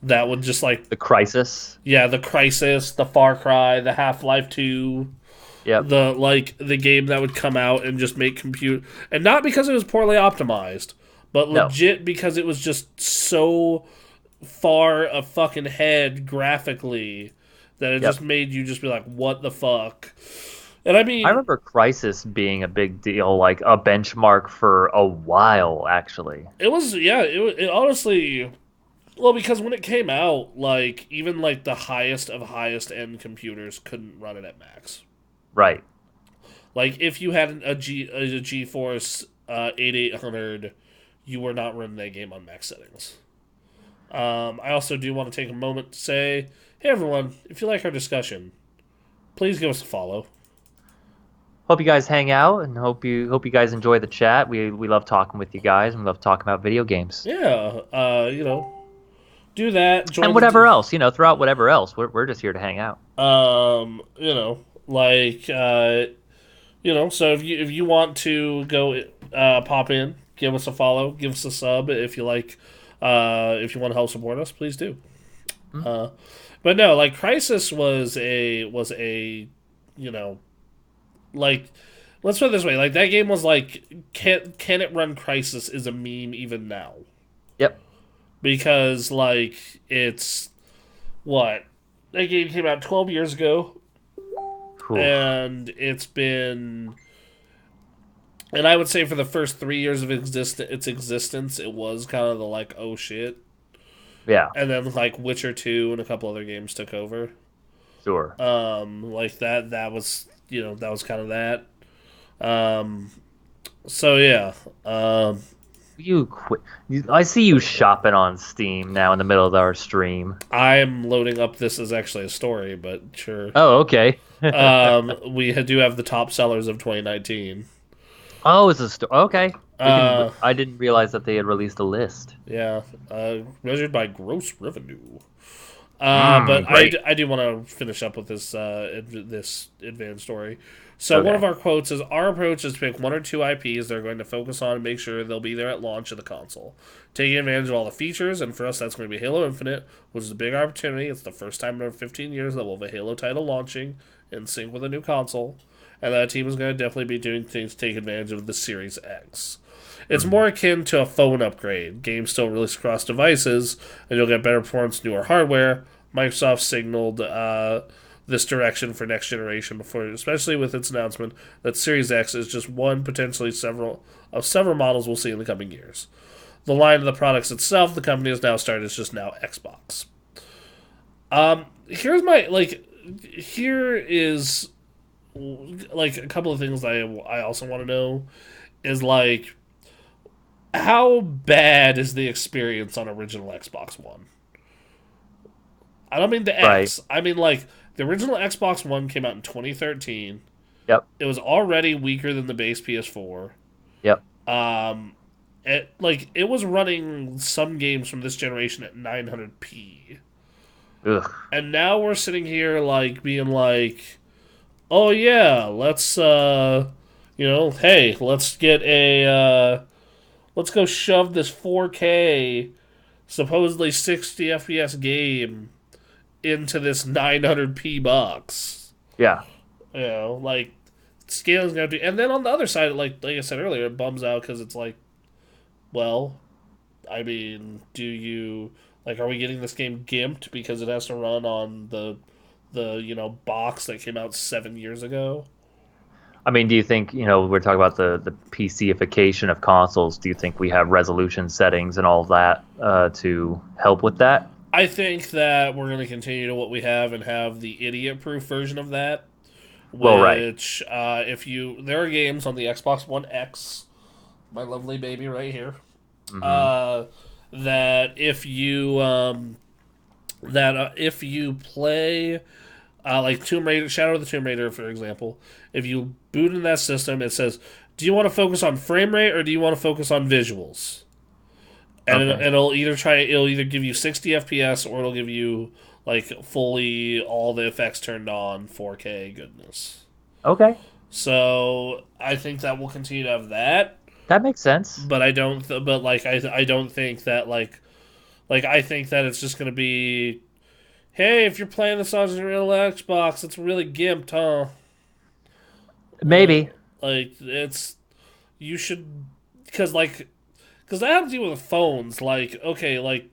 that would just like, The Crisis. yeah, the Crisis, the Far Cry, the Half Life 2, Yep. the game that would come out and just make compute, and not because it was poorly optimized, but No. legit because it was just so far a fucking head graphically that it Yep. just made you just be like, what the fuck? And I I mean, remember Crisis being a big deal, like a benchmark for a while, actually. it was, yeah, it honestly, well, because when it came out, like even like the highest of highest end computers couldn't run it at max. Right. Like if you had a GeForce 8800, you were not running that game on max settings. I also do want to take a moment to say, hey everyone, if you like our discussion, please give us a follow. Hope you guys hang out and hope you guys enjoy the chat. We love talking with you guys and we love talking about video games. Yeah, do that. And Join whatever the, else, throughout whatever else. We're just here to hang out. like So if you want to go pop in, give us a follow, give us a sub if you like. If you want to help support us, please do. Hmm? Uh, but no, like Crisis was a you know like let's put it this way, like that game was like can it run Crisis is a meme even now, Yep. because like it's what that game came out 12 years ago, Cool. and it's been, and I would say for the first 3 years of its existence, it was kind of the like, oh shit, Yeah. and then like Witcher 2 and a couple other games took over. Sure. Like that was that was kind of that. Um, so yeah. You quit. I see you shopping on Steam now in the middle of our stream. I'm loading up. This is actually a story, but sure. Oh, okay. We do have the top sellers of 2019. Oh, it's a okay. We can. Uh, I didn't realize that they had released a list. yeah. Measured by gross revenue. But Great. I do want to finish up with this advanced story. So one of Okay. our quotes is, our approach is to pick one or two IPs they're going to focus on and make sure they'll be there at launch of the console, taking advantage of all the features. And for us, that's going to be Halo Infinite, which is a big opportunity. It's the first time in over 15 years that we'll have a Halo title launching in sync with a new console, and that team is going to definitely be doing things to take advantage of the Series X. It's more akin to a phone upgrade. Games still release across devices, and you'll get better performance, newer hardware. Microsoft signaled this direction for next generation before, especially with its announcement that Series X is just one, potentially several models we'll see in the coming years. The line of the products itself, the company has now started, is just now Xbox. Here's my here is like a couple of things I also want to know is like how bad is the experience on original Xbox One? I don't mean the Right. X. I mean like the original Xbox One came out in 2013. Yep. It was already weaker than the base PS4. Yep. Um, it was running some games from this generation at 900p, Ugh. and now we're sitting here like being like, oh yeah, let's hey, let's go shove this 4K supposedly 60 FPS game into this 900p box. Yeah. Like scaling going to, and then on the other side, like I said earlier, it bums out because it's like, well, I mean, do you like? Are we getting this game gimped because it has to run on the box that came out 7 years ago? I mean, do you think, we're talking about the PCification of consoles? Do you think we have resolution settings and all of that to help with that? I think that we're going to continue to what we have and have the idiot-proof version of that. Well, right. Which, if you, there are games on the Xbox One X, my lovely baby right here, Hmm. that if you play like Tomb Raider, Shadow of the Tomb Raider, for example, if you boot in that system, it says, "Do you want to focus on frame rate or do you want to focus on visuals?" And Okay. it'll either give you 60 FPS or it'll give you like fully all the effects turned on 4K goodness. Okay. So I think that we'll continue to have that, That makes sense. but I don't. But like I don't think that I think that it's just gonna be, hey, if you're playing this on your real Xbox, it's really gimped, huh? Maybe. Like it's you should because that happens even with phones. Like okay, like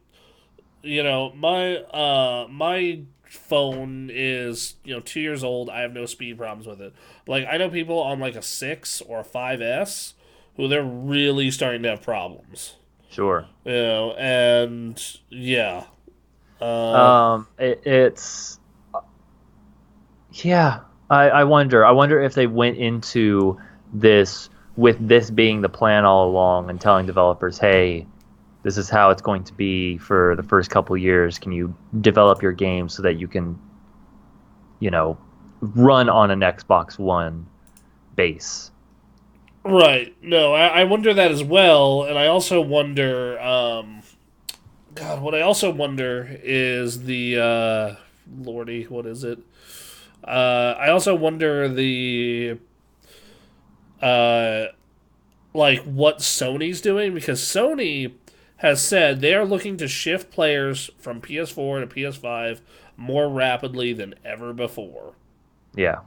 my phone is 2 years old. I have no speed problems with it. Like I know people on like a 6 or a 5S who they're really starting to have problems. Sure. And yeah, uh, It's yeah. I wonder. I wonder if they went into this with this being the plan all along and telling developers, "Hey, this is how it's going to be for the first couple years. Can you develop your game so that you can, you know, run on an Xbox One base?" right. No, I wonder that as well, and I also wonder. God, what I also wonder is the Lordy, what is it? I also wonder the uh, like what Sony's doing because Sony has said they are looking to shift players from PS4 to PS5 more rapidly than ever before. Yeah.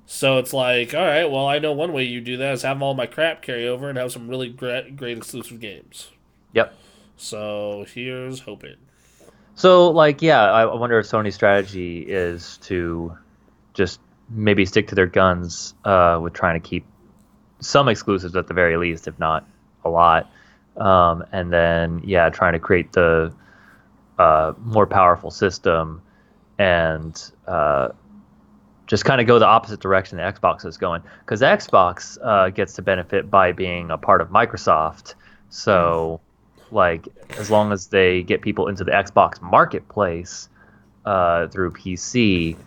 So it's like, all right, well, I know one way you do that is have all my crap carry over and have some really great exclusive games. Yep. So here's hoping. So, like, yeah, I wonder if Sony's strategy is to just maybe stick to their guns with trying to keep some exclusives at the very least, if not a lot. And then, yeah, trying to create the more powerful system and just kind of go the opposite direction the Xbox is going. Because Xbox gets to benefit by being a part of Microsoft. So, like, as long as they get people into the Xbox marketplace through PC,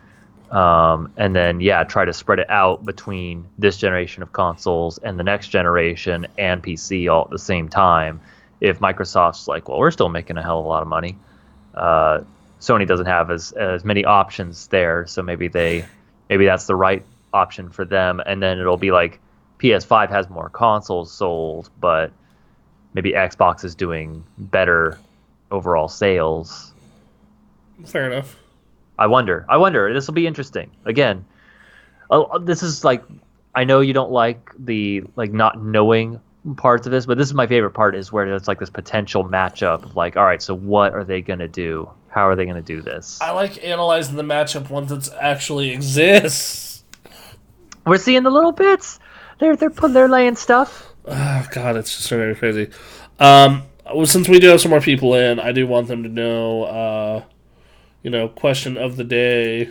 and then, yeah, try to spread it out between this generation of consoles and the next generation and PC all at the same time. If Microsoft's like, well, we're still making a hell of a lot of money, Sony doesn't have as many options there, so maybe that's the right option for them. And then it'll be like PS5 has more consoles sold, but maybe Xbox is doing better overall sales. Fair enough. I wonder. This will be interesting. Again, this is like, I know you don't like the like not knowing parts of this, but this is my favorite part, is where it's like this potential matchup of like, all right, so what are they going to do? How are they going to do this? I like analyzing the matchup once it actually exists. We're seeing the little bits. They're laying stuff. Oh, God, it's just very crazy. Well, since we do have some more people in, I do want them to know, question of the day.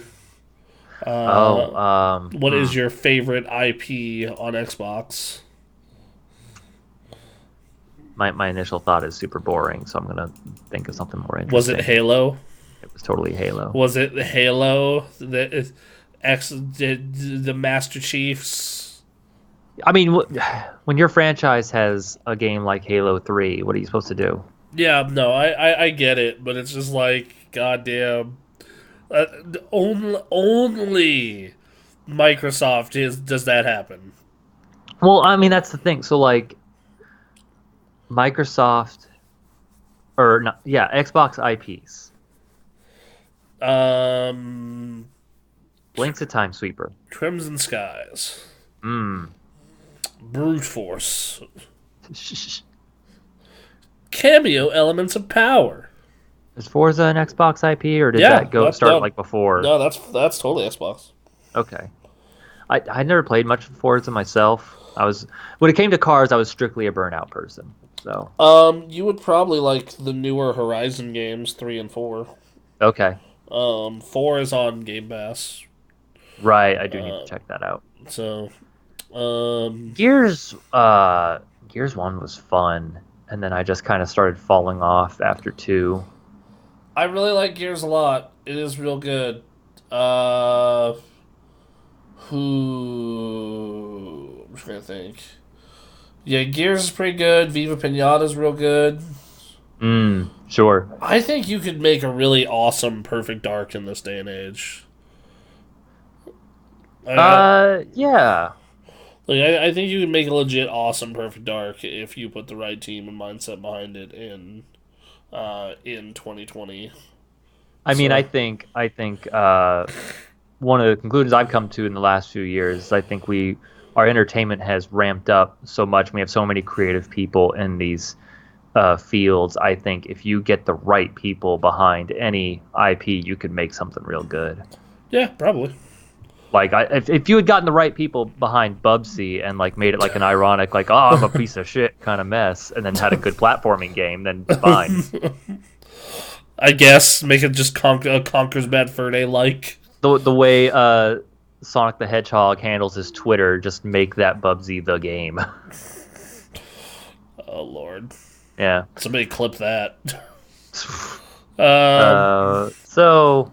What is your favorite IP on Xbox? My initial thought is super boring, so I'm gonna think of something more interesting. Was it Halo? It was totally Halo. Was it Halo? The Master Chiefs? I mean, when your franchise has a game like Halo 3, what are you supposed to do? Yeah, no, I get it, but it's just like, goddamn. Only Microsoft does that happen. Well, I mean, that's the thing. So, like, Microsoft, or not, yeah, Xbox IPs. Link's a Time Sweeper. Crimson Skies. Mm. Brute Force. Cameo Elements of Power. Is Forza an Xbox IP, or did that start like before? No, that's totally Xbox. Okay. I never played much of Forza myself. When it came to cars, I was strictly a Burnout person. So. You would probably like the newer Horizon games, 3 and 4. Okay. 4 is on Game Pass. Right, I do need to check that out. So, Gears 1 was fun, and then I just kind of started falling off after 2. I really like Gears a lot. It is real good. I'm trying to think. Yeah, Gears is pretty good. Viva Pinata is real good. Sure. I think you could make a really awesome Perfect Dark in this day and age. Yeah. Like, I think you can make a legit awesome Perfect Dark if you put the right team and mindset behind it in 2020. I mean, I think one of the conclusions I've come to in the last few years is I think our entertainment has ramped up so much. We have so many creative people in these fields. I think if you get the right people behind any IP, you could make something real good. Yeah, probably. Like, if you had gotten the right people behind Bubsy and like made it like an ironic, like, oh, I'm a piece of shit kind of mess, and then had a good platforming game, then fine. I guess make it just Conker's Bad Fur Day like. The way Sonic the Hedgehog handles his Twitter, just make that Bubsy the game. Oh Lord. Yeah. Somebody clip that. So.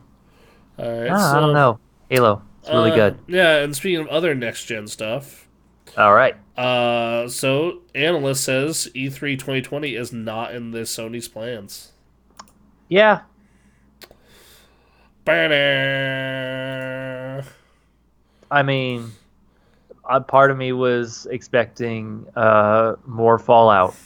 All right, I don't know. Halo. It's really good. Yeah, and speaking of other next gen stuff. All right. So analyst says E3 2020 is not in this Sony's plans. Yeah. I mean, part of me was expecting more fallout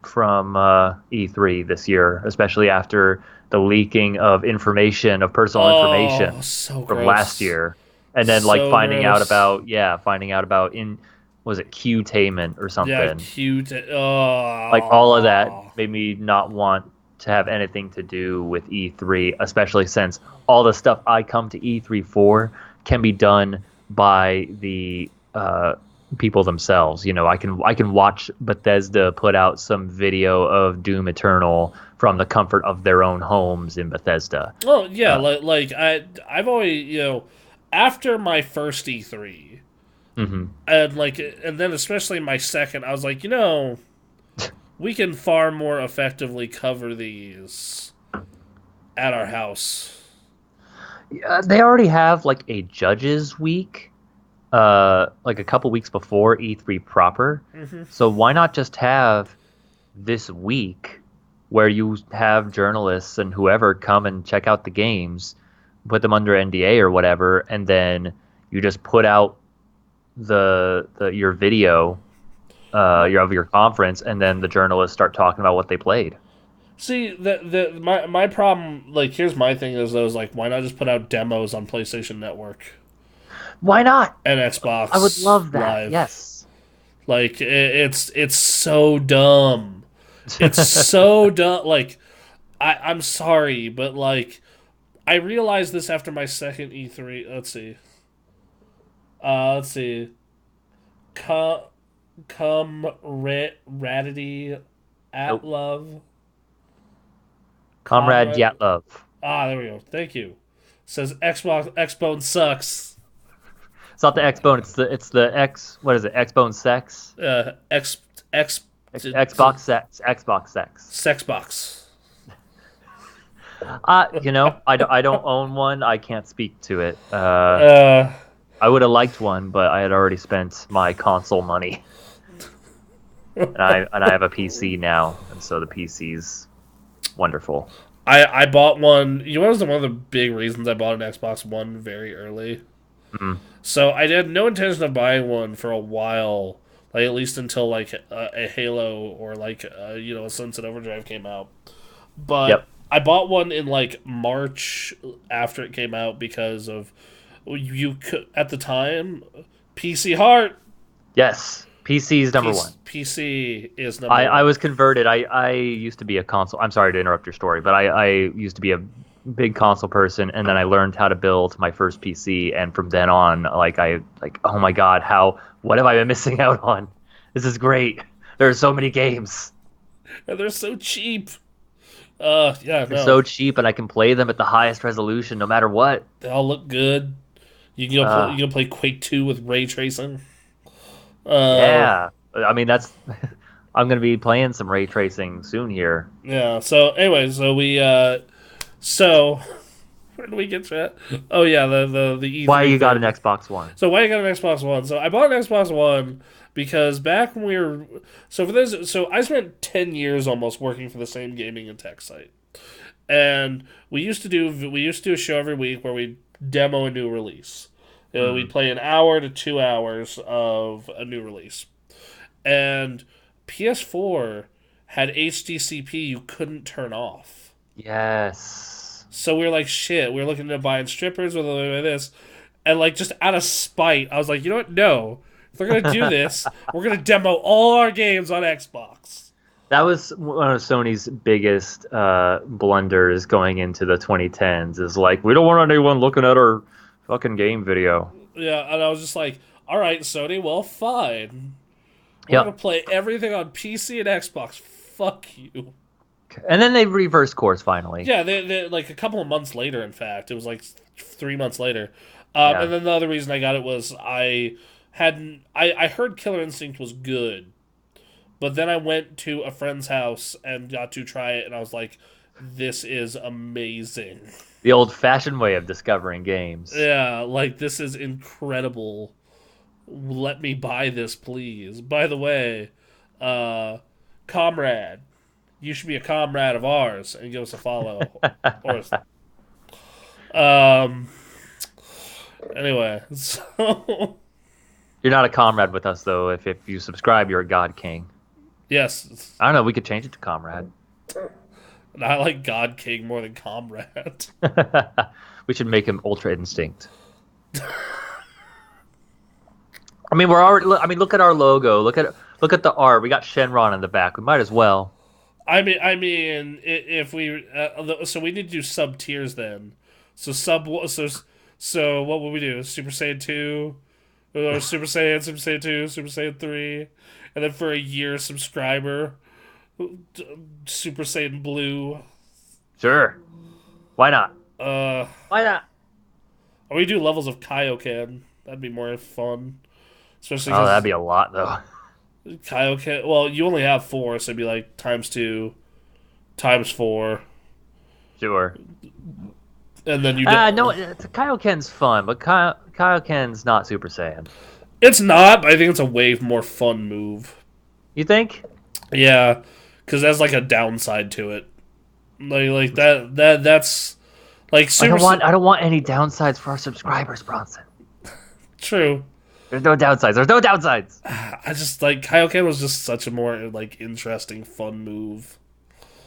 from E3 this year, especially after the leaking of information, of personal information so from gross. last year. And then finding out about was it Q-tainment or something? Yeah, Like all of that made me not want to have anything to do with E3, especially since all the stuff I come to E3 for can be done by the people themselves. You know, I can watch Bethesda put out some video of Doom Eternal from the comfort of their own homes in Bethesda. Oh yeah, I've always after my first E3, and then especially my second, I was like, we can far more effectively cover these at our house. They already have like a judges week, like a couple weeks before E3 proper. So why not just have this week where you have journalists and whoever come and check out the games, put them under NDA or whatever, and then you just put out your video of your conference, and then the journalists start talking about what they played. See, my problem, here's my thing is why not just put out demos on PlayStation Network? Why not? And Xbox. I would love that. Live. Yes. Like it's so dumb. It's so dumb. Like I'm sorry, but like I realized this after my second E3. Let's see. Let's see. Com Comradity at Nope. love. Comrade Comrade. Yatlov. There we go. Thank you. Says Xbone sucks. It's not the Xbone. It's the X. What is it? Xbone Sex. X X Xbox Sex. Xbox Sex. Sexbox. I don't own one. I can't speak to it. Uh, I would have liked one, but I had already spent my console money, and I have a PC now, and so the PC's wonderful. I bought one. You know, what was one of the big reasons I bought an Xbox One very early. Mm-hmm. So I had no intention of buying one for a while, like at least until like a Halo or like a Sunset Overdrive came out. But Yep. I bought one in like March after it came out because of you could at the time PC Heart. Yes. PC's number one. PC is number I one. was converted. I used to be a console. I'm sorry to interrupt your story, but I used to be a big console person, and then I learned how to build my first PC, and from then on, oh my god, what have I been missing out on? This is great. There are so many games. And they're so cheap. They're so cheap, and I can play them at the highest resolution, no matter what. They all look good. You can go play Quake 2 with ray tracing. Yeah, I mean I'm gonna be playing some ray tracing soon here. Yeah. So anyway, so where did we get to that? Oh yeah, the E3 Why you got thing. an Xbox One? So why you got an Xbox One? So I bought an Xbox One because back when I spent 10 years almost working for the same gaming and tech site, and we used to do a show every week where we demo a new release. We'd play an hour to 2 hours of a new release. And PS4 had HDCP you couldn't turn off. Yes. So we were like, shit, we were looking at buying strippers with this. And like just out of spite, I was like, you know what? No. If we're going to do this, we're going to demo all our games on Xbox. That was one of Sony's biggest blunders going into the 2010s. Is like, we don't want anyone looking at our fucking game video. Yeah, and I was just like, all right, Sony, well, fine. We're Yep. going to play everything on PC and Xbox. Fuck you. And then they reversed course finally. Yeah, they like a couple of months later, in fact. It was like 3 months later. Yeah. And then the other reason I got it was I heard Killer Instinct was good, but then I went to a friend's house and got to try it, and I was like, this is amazing. The old-fashioned way of discovering games. Yeah, like, this is incredible. Let me buy this, please. By the way, comrade, you should be a comrade of ours and give us a follow. Anyway, so... You're not a comrade with us, though. If you subscribe, you're a God King. Yes. I don't know. We could change it to comrade. And I like God King more than comrade. We should make him Ultra Instinct. I mean, we're already. I mean, look at our logo. Look at the art. We got Shenron in the back. We might as well. I mean, if we so we need to do sub tiers then. So what would we do? Super Saiyan 2, or Super Saiyan 2, Super Saiyan 3, and then for a year subscriber, Super Saiyan Blue. Sure. Why not? Why not? Or we do levels of Kaioken. That'd be more fun. Especially that'd be a lot though. Kaioken. Well, you only have 4, so it'd be like ×2, ×4. Sure. And then you. No, Kaioken's fun, but Kaioken's not Super Saiyan. It's not, but I think it's a way more fun move. You think? Yeah, because that's like a downside to it. Like that's like Super. I don't want any downsides for our subscribers, Bronson. True. There's no downsides. There's no downsides. I just like Kaioken was just such a more like interesting, fun move.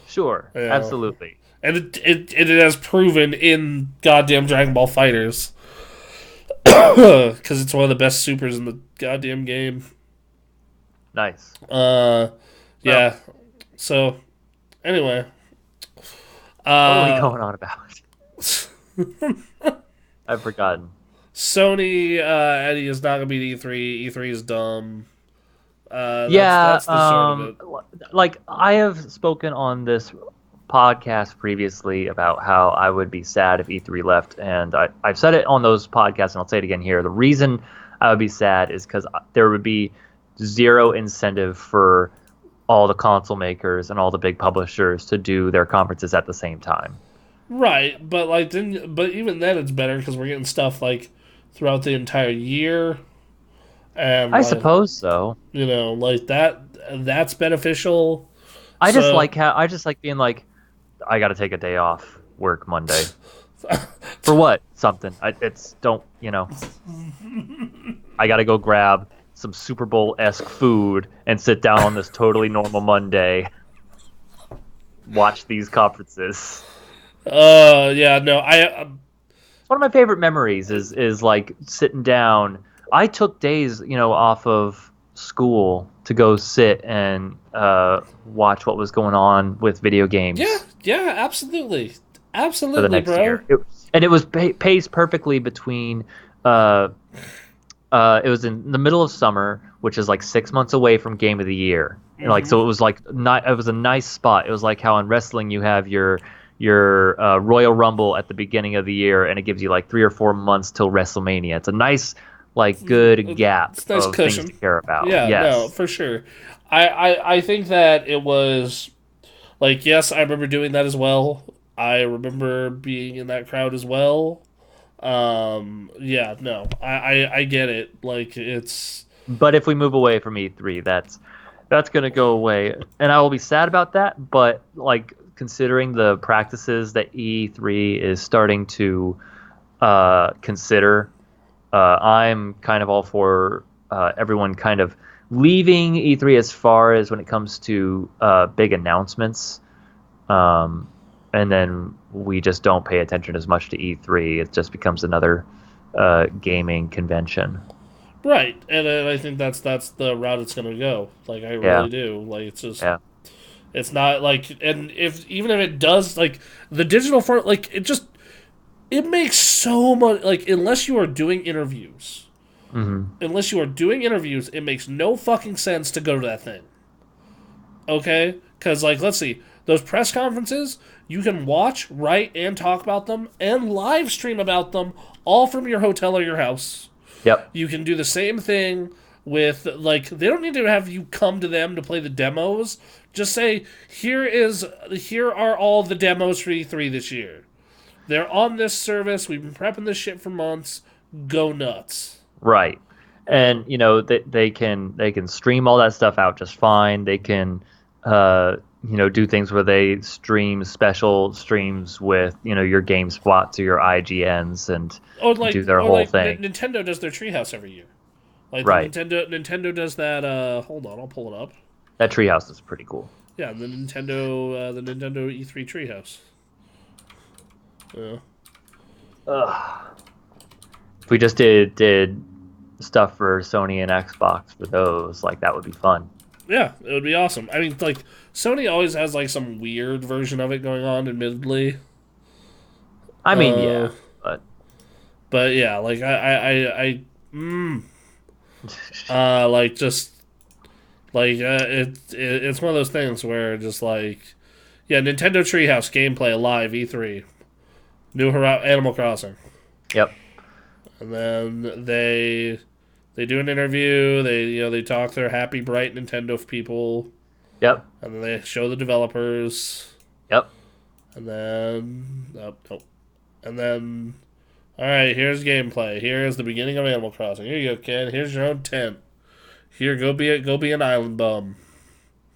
Sure, Yeah. absolutely. And it has proven in goddamn Dragon Ball Fighters. Because it's one of the best supers in the goddamn game. Nice. Well, Yeah. So anyway, what were we uh, going on about? I've forgotten. Sony Eddie is not gonna be at E3. E3 is dumb. Yeah, That's the short of it. like I have spoken on this podcast previously about how I would be sad if E3 left, and I've said it on those podcasts, and I'll say it again here. The reason I would be sad is because there would be zero incentive for all the console makers and all the big publishers to do their conferences at the same time. Right, but like but even then it's better because we're getting stuff like throughout the entire year, and I like suppose so. like that's beneficial. So I just like being like, I got to take a day off work Monday. For what? Something. It's don't, I got to go grab some Super Bowl-esque food and sit down on this totally normal Monday, watch these conferences. yeah, no, One of my favorite memories is like sitting down. I took days, off of school to go sit and watch what was going on with video yeah, games yeah, absolutely, for the absolutely, next bro. year. And it was paced perfectly between. It was in the middle of summer, which is like 6 months away from Game of the Year. And like, so it was like it was a nice spot. It was like how in wrestling you have your Royal Rumble at the beginning of the year, and it gives you like 3 or 4 months till WrestleMania. It's a nice, like, good gap It's a nice of things cushion. to care about. Yeah, no, Yes. for sure. I think that it was like yes, I remember doing that as well. I remember being in that crowd as well. Yeah, no, I get it. Like it's But if we move away from E3, that's gonna go away, and I will be sad about that. But like considering the practices that E3 is starting to consider, I'm kind of all for everyone kind of leaving E3 as far as when it comes to big announcements, and then we just don't pay attention as much to E3. It just becomes another gaming convention. right, and I think that's the route it's gonna go. Like I Yeah, really do. Like it's just yeah. it's not like and if even if it does like the digital front like it makes so much like Hmm. unless you are doing interviews, it makes no fucking sense to go to that thing. Okay? Because, like, let's see, those press conferences, you can watch, write, and talk about them, and live stream about them, all from your hotel or your house. Yep. You can do the same thing with, like, they don't need to have you come to them to play the demos. Just say, here are all the demos for E3 this year. They're on this service. We've been prepping this shit for months. Go nuts. Right. And they can stream all that stuff out just fine. They can do things where they stream special streams with your GameSpots or your IGNs and do their whole thing. Nintendo does their treehouse every year. Like the Right. Nintendo does that. Hold on, I'll pull it up. That treehouse is pretty cool. Yeah, the Nintendo E3 treehouse. Yeah. If we just did stuff for Sony and Xbox for those, like that would be fun. Yeah, it would be awesome. I mean, like Sony always has like some weird version of it going on. Admittedly, I mean, uh, yeah, but but yeah, like like just like it's one of those things where just like yeah, Nintendo Treehouse gameplay live E3, Animal Crossing, yep, and then they do an interview. They talk their happy, bright Nintendo people, yep, and then they show the developers, yep. and then and then all right, here's gameplay. Here's the beginning of Animal Crossing. Here you go, kid. Here's your own tent. Here, go be an island bum.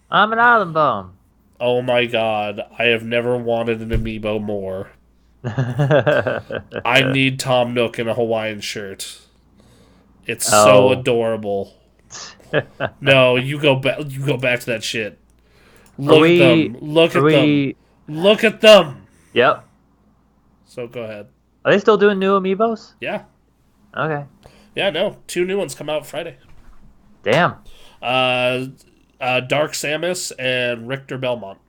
I'm an island bum. Oh my god, I have never wanted an amiibo more. I need Tom Nook in a Hawaiian shirt. It's so Oh. adorable. No, you go back. You go back to that shit. Are Look at we? them. Look Are at them. we? Look at them. Yep. So go ahead. Are they still doing new amiibos? Yeah. Okay. Yeah. No. 2 new ones come out Friday. Damn. Uh, Dark Samus and Richter Belmont.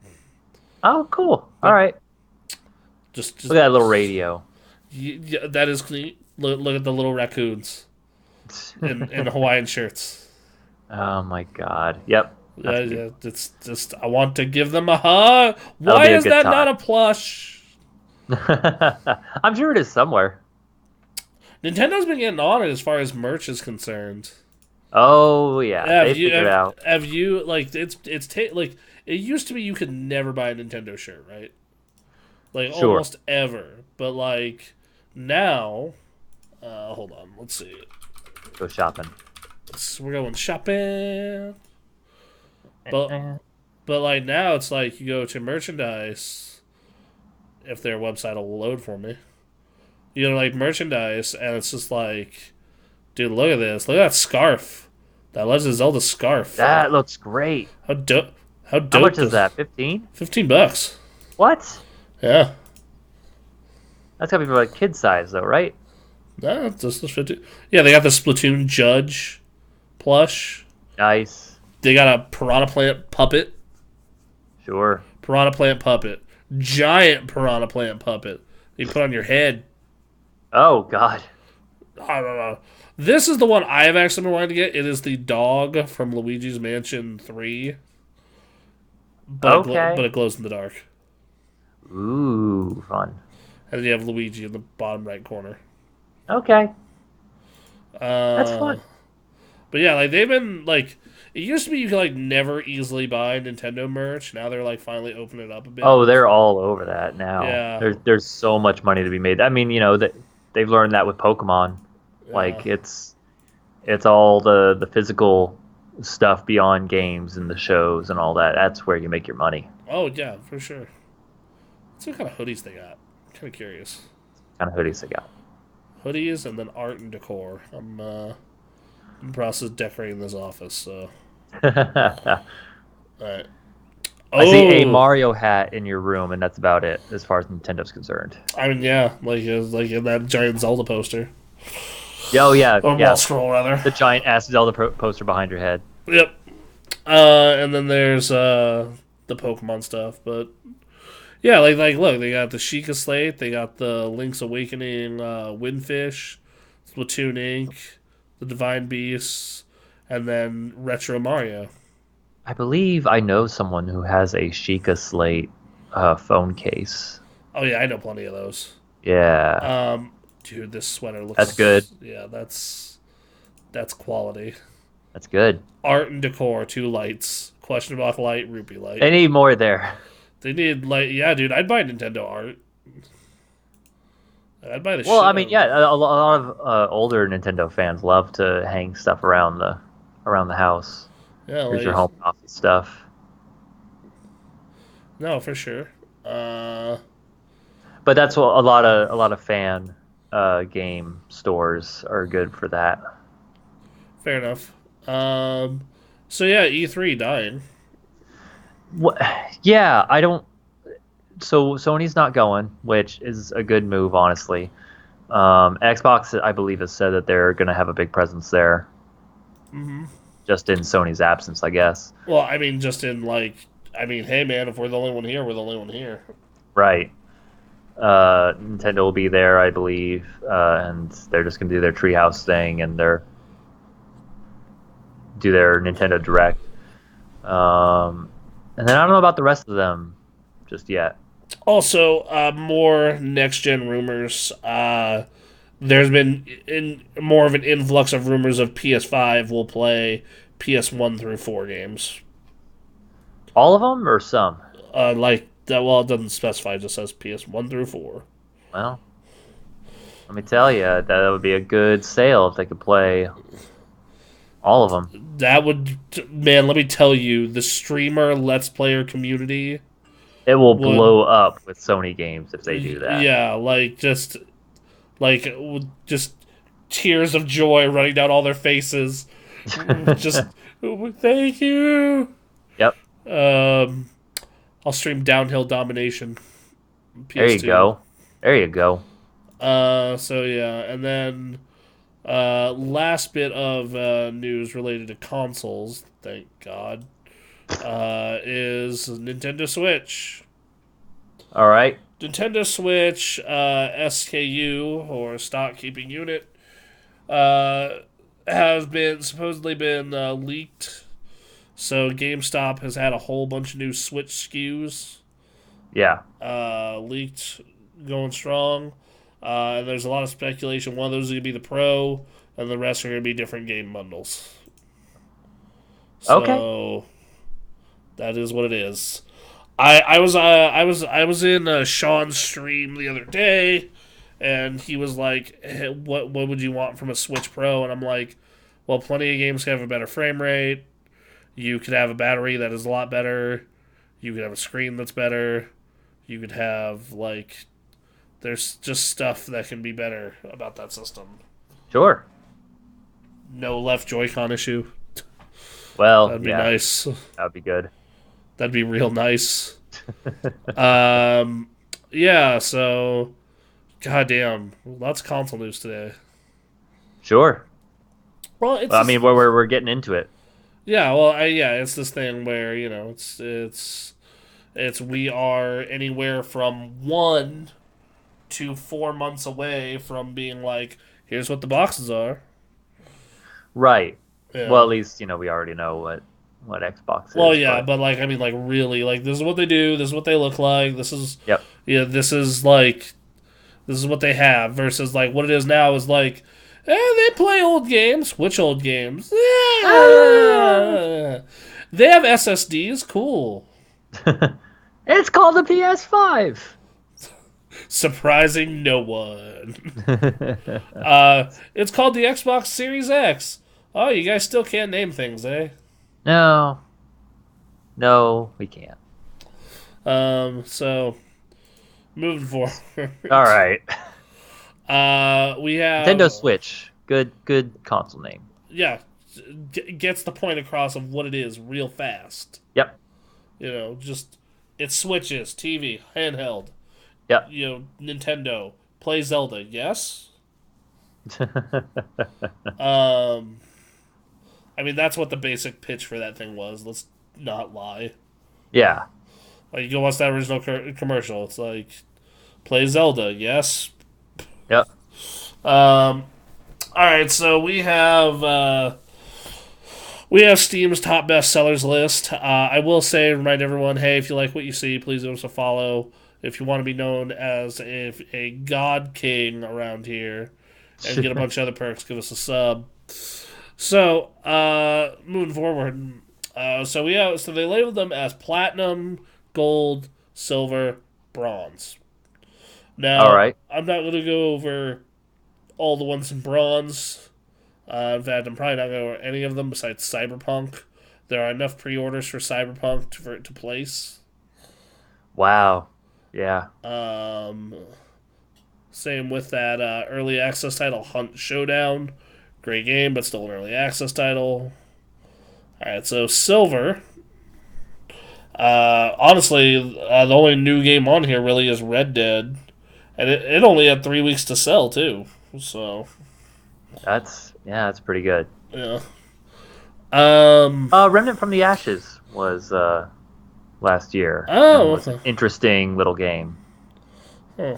Oh, cool. All Yep. right. Just Look at that little radio. yeah, that is clean. Look at the little raccoons in Hawaiian shirts. Oh my God. Yep. That's Yeah, beautiful. it's just I want to give them a hug. That'll Why be a is good that time. not a plush? I'm sure it is somewhere. Nintendo's been getting on it as far as merch is concerned. Oh yeah, Have they you figured out. have you like like it used to be you could never buy a Nintendo shirt, right? Like Sure. almost ever. But like now, hold on, let's see. Go shopping. We're going shopping. But Eh. but like now it's like you go to merchandise if their website will load for me. You know, like merchandise, and it's just like, dude, look at this. Look at that scarf. That Legend of Zelda scarf. That looks great. How dope! How How dope much is does that? 15? $15? What? Yeah, That's gotta be for like kid size though, right? nah, this is 50. Yeah, they got the Splatoon Judge plush. Nice. They got a Piranha Plant puppet. Sure. Piranha Plant puppet. Giant Piranha Plant puppet. You put on your head. Oh God. I don't know. This is the one I have actually been wanting to get. It is the dog from Luigi's Mansion 3, but Okay. it glows in the dark. Ooh, fun. And then you have Luigi in the bottom right corner. Okay. That's Uh, fun. but yeah, like they've been like it used to be you could like never easily buy Nintendo merch. Now they're like finally opening it up a bit. Oh, they're all over that now. Yeah, There's so much money to be made. I mean, that they've learned that with Pokemon. yeah. Like it's all the physical stuff beyond games and the shows and all that. That's where you make your money. Oh yeah, for sure. What kind of hoodies they got? I'm kind of curious. Kind of hoodies they got. Hoodies and then art and decor. I'm in the process of decorating this office. So, I all right. see a Oh, Mario hat in your room, and that's about it as far as Nintendo's concerned. I mean, yeah, like in that giant Zelda poster Yeah, oh yeah, or yeah. wall scroll rather. The giant ass Zelda poster behind your head. Yep. And then there's the Pokemon stuff, but yeah, like look, they got the Sheikah Slate, they got the Link's Awakening Windfish, Splatoon Ink, the Divine Beasts, and then Retro Mario. I believe I know someone who has a Sheikah Slate phone case. Oh yeah, I know plenty of those. Yeah, Dude, this sweater that's good. looks yeah, that's quality. That's good. Art and decor, two lights, question mark light, rupee light. They need more there. They need like yeah, dude, I'd buy Nintendo art. I'd buy the Well, shit I out mean, of it. yeah, a lot of older Nintendo fans love to hang stuff around the house. Yeah, Here's your like home office stuff. no, for sure. But that's what a lot of fan game stores are good for that. Fair enough. So yeah, E3 dying. What, yeah, I don't. So Sony's not going, which is a good move, honestly. Xbox, I believe, has said that they're going to have a big presence there, Hmm. just in Sony's absence, I guess. Well, I mean, just in like, I mean, hey man, if we're the only one here, we're the only one here. Right. Nintendo will be there, I believe, and they're just going to do their Treehouse thing and do their Nintendo Direct. And then I don't know about the rest of them just yet. Also, more next gen rumors. There's been more of an influx of rumors of PS5 will play PS1 through 4 games. All of them or some? Like that. Well, it doesn't specify. It just says PS1 through 4. Well, let me tell you, that would be a good sale if they could play all of them. That would, man. Let me tell you, the streamer Let's Player community It will would, blow up with Sony games if they do that. yeah, like just tears of joy running down all their faces. Just thank you. Yep. I'll stream Downhill Domination. PS2. There you go. There you go. So yeah, and then Last bit of news related to consoles, thank God, is Nintendo Switch. All right. Nintendo Switch SKU, or stock keeping unit, uh, has been supposedly been leaked. So GameStop has had a whole bunch of new Switch SKUs Yeah. leaked, going strong. And there's a lot of speculation. One of those is going to be the Pro, and the rest are going to be different game bundles. Okay. So that is what it is. I was in Sean's stream the other day, and he was like, hey, what would you want from a Switch Pro?" And I'm like, "Well, plenty of games can have a better frame rate. You could have a battery that is a lot better. You could have a screen that's better. You could have like, there's just stuff that can be better about that system. Sure. No left Joy-Con issue. Well, That'd be yeah, nice. that'd be good. That'd be real nice. Yeah. So, goddamn, lots of console news today. Sure. Well, it's Well, I mean, we're getting into it. yeah. Well, it's this thing where it's we are anywhere from 1 to 4 months away from being like, here's what the boxes are. Right. Yeah. Well, at least we already know what Xbox is. Well, yeah, but like, I mean, like, really, like, this is what they do. This is what they look like. This is, Yep. yeah, this is like, this is what they have. Versus like, what it is now is like, they play old games. Which old games? They have SSDs. Cool. It's called a PS5. Surprising no one. It's called the Xbox Series X. Oh, you guys still can't name things, eh? No, we can't. So moving forward. All right. We have Nintendo Switch. Good console name. Yeah, gets the point across of what it is real fast. Yep. Just it switches TV, handheld. Yep. Nintendo, play Zelda. Yes. I mean, that's what the basic pitch for that thing was. Let's not lie. Yeah. Like, you go watch that original commercial. It's like, play Zelda. Yes. Yep. All right, so we have Steam's top bestsellers list. I will say, remind everyone, hey, if you like what you see, please give us a follow. If you want to be known as a god king around here and get a bunch of other perks, give us a sub. So, moving forward, so they labeled them as platinum, gold, silver, bronze. Now, All right. I'm not going to go over all the ones in bronze. In fact, I'm probably not going to go over any of them besides Cyberpunk. There are enough pre-orders for Cyberpunk for it to place. Wow. Yeah. Same with that early access title, Hunt Showdown. Great game, but still an early access title. Alright, so silver. Honestly, the only new game on here really is Red Dead. And it only had 3 weeks to sell, too. So That's pretty good. yeah. Remnant from the Ashes was last year. Oh, was an interesting little game. Huh.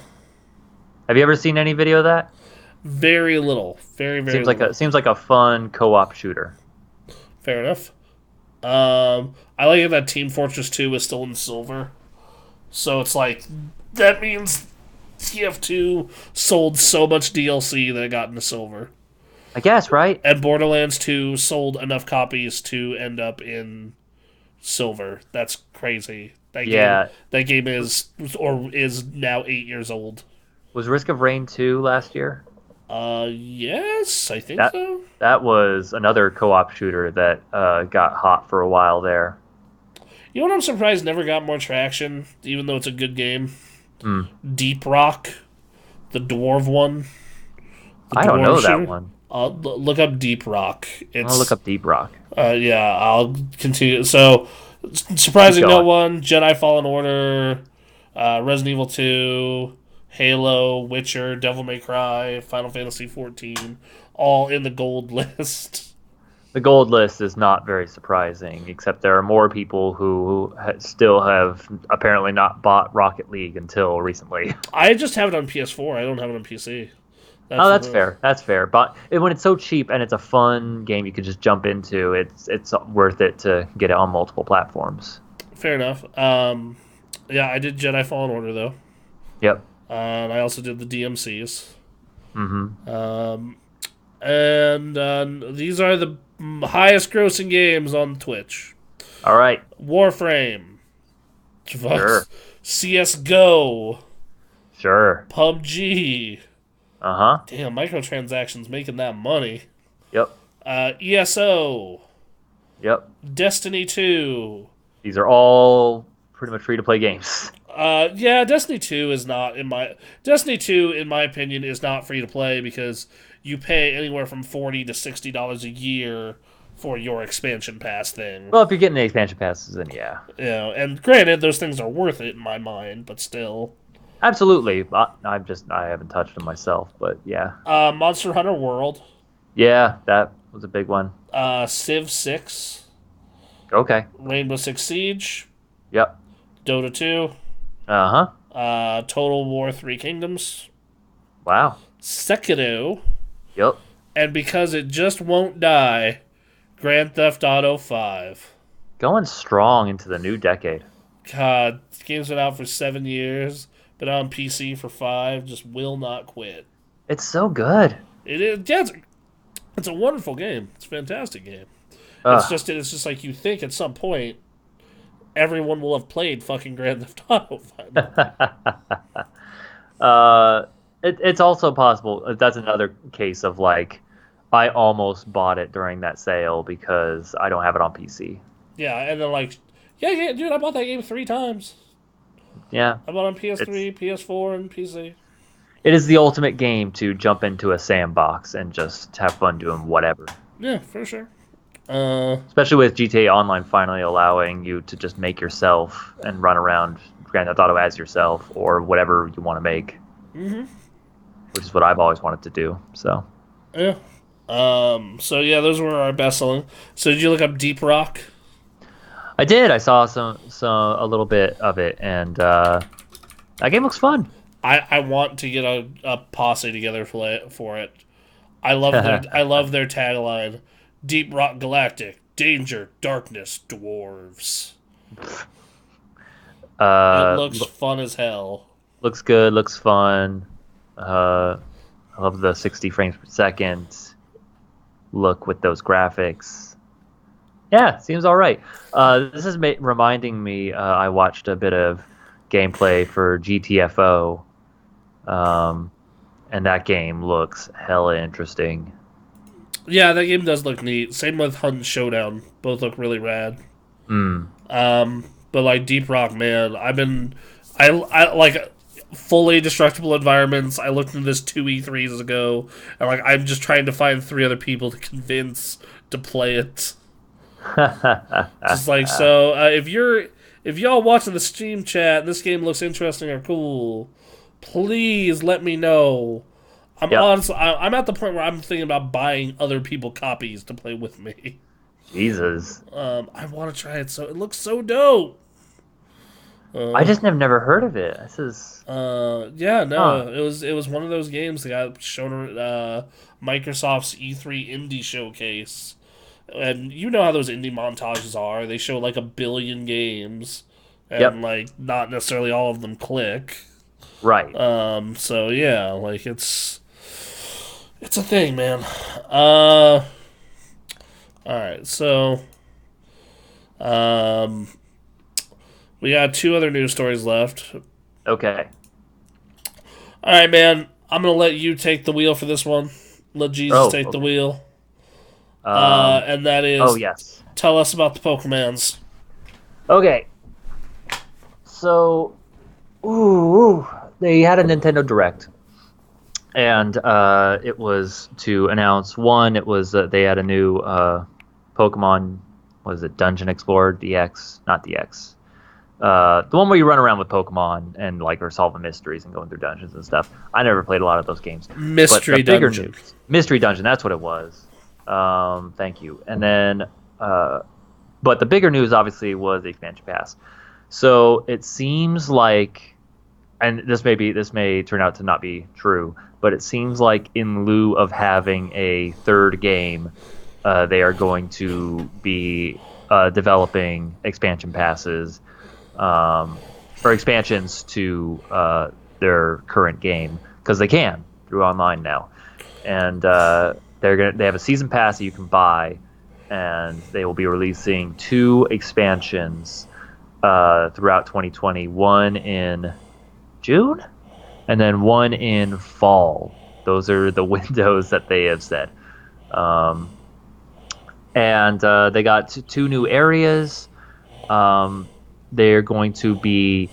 Have you ever seen any video of that? Very little. Very, very little. Seems like a fun co-op shooter. Fair enough. I like it that Team Fortress 2 is still in silver. So it's like, that means TF2 sold so much DLC that it got into silver. I guess, right? And Borderlands 2 sold enough copies to end up in silver. That's crazy. That game is now 8 years old. Was Risk of Rain 2 last year? Yes, I think so. That was another co-op shooter that got hot for a while there. You know what I'm surprised never got more traction, even though it's a good game? Deep Rock, the dwarf one. I don't know that one. Look up Deep Rock. I'll look up Deep Rock. Yeah, I'll continue. So, surprising no one, Jedi Fallen Order, Resident Evil 2, Halo, Witcher, Devil May Cry, Final Fantasy 14, all in the gold list. The gold list is not very surprising, except there are more people who still have apparently not bought Rocket League until recently. I just have it on PS4. I don't have it on PC. Oh, That's the that's problem. fair. That's fair. But when it's so cheap and it's a fun game you could just jump into, it's worth it to get it on multiple platforms. Fair enough. Yeah, I did Jedi Fallen Order though, Yep. and I also did the DMCs. Mm-hmm. And these are the highest grossing games on Twitch: All right. Warframe, Sure. CS:GO, Sure. PUBG. Uh-huh. Damn, microtransactions making that money. Yep. ESO, Yep. Destiny 2. These are all pretty much free-to-play games. Yeah, Destiny 2 in my opinion is not free to play because you pay anywhere from $40 to $60 a year for your expansion pass thing. Well, if you're getting the expansion passes, then yeah. You know, and granted those things are worth it in my mind, but still. Absolutely. I haven't touched them myself, but yeah. Monster Hunter World, Yeah, that was a big one. Civ 6, Okay. Rainbow Six Siege, Yep. Dota 2, Uh-huh. Total War 3 Kingdoms, Wow. Sekiro, Yep. and because it just won't die, Grand Theft Auto 5. Going strong into the new decade. God, this game's been out for 7 years, been on PC for 5, just will not quit. It's so good. It is, yeah, it's a wonderful game. It's a fantastic game. Ugh. It's just like you think at some point everyone will have played fucking Grand Theft Auto 5. It's also possible. That's another case of like, I almost bought it during that sale because I don't have it on PC. Yeah, and then like, yeah, dude, I bought that game 3 times. Yeah. I bought it on PS3, PS4, and PC. It is the ultimate game to jump into a sandbox and just have fun doing whatever. Yeah, for sure. Especially with GTA Online finally allowing you to just make yourself and run around Grand Theft Auto as yourself or whatever you want to make. Mm-hmm. Which is what I've always wanted to do. So Yeah. So yeah, those were our best selling. So did you look up Deep Rock? I did. I saw a little bit of it, and that game looks fun. I want to get a posse together for it. I love their tagline: Deep Rock Galactic, Danger, Darkness, Dwarves. It looks fun as hell. Looks good. Looks fun. I love the 60 frames per second look with those graphics. Yeah, seems all right. This is reminding me. I watched a bit of gameplay for GTFO, and that game looks hella interesting. Yeah, that game does look neat. Same with Hunt and Showdown. Both look really rad. But like Deep Rock, man, I like fully destructible environments. I looked into this 2 E3s ago, and like I'm just trying to find 3 other people to convince to play it. Just like so, if y'all watching the stream chat, this game looks interesting or cool, please let me know. Honestly, I'm at the point where I'm thinking about buying other people copies to play with me. Jesus. I want to try it. So it looks so dope. I just have never heard of it. This is. It was one of those games that got shown at Microsoft's E3 Indie Showcase, and you know how those indie montages are. They show like 1 billion games, and like not necessarily all of them click. Right. So yeah, like it's a thing, man. All right, so we got 2 other news stories left. Okay. All right, man. I'm gonna let you take the wheel for this one. Let Jesus take the wheel. And that is. Oh yes. Tell us about the Pokemons. Okay. So, they had a Nintendo Direct, and it was to announce one. It was they had a new Pokemon. Was it Dungeon Explorer DX? Not DX. The one where you run around with Pokemon and like are solving mysteries and going through dungeons and stuff. I never played a lot of those games. But the Mystery bigger Dungeon. news, Mystery Dungeon, that's what it was. Thank you. And then, but the bigger news obviously was the expansion pass. So it seems like, and this may turn out to not be true, but it seems like in lieu of having a third game, they are going to be developing expansion passes or expansions to their current game because they can through online now, and they have a season pass that you can buy, and they will be releasing 2 expansions throughout 2020. One in June, and then one in fall. Those are the windows that they have said. And they got 2 new areas. They're going to be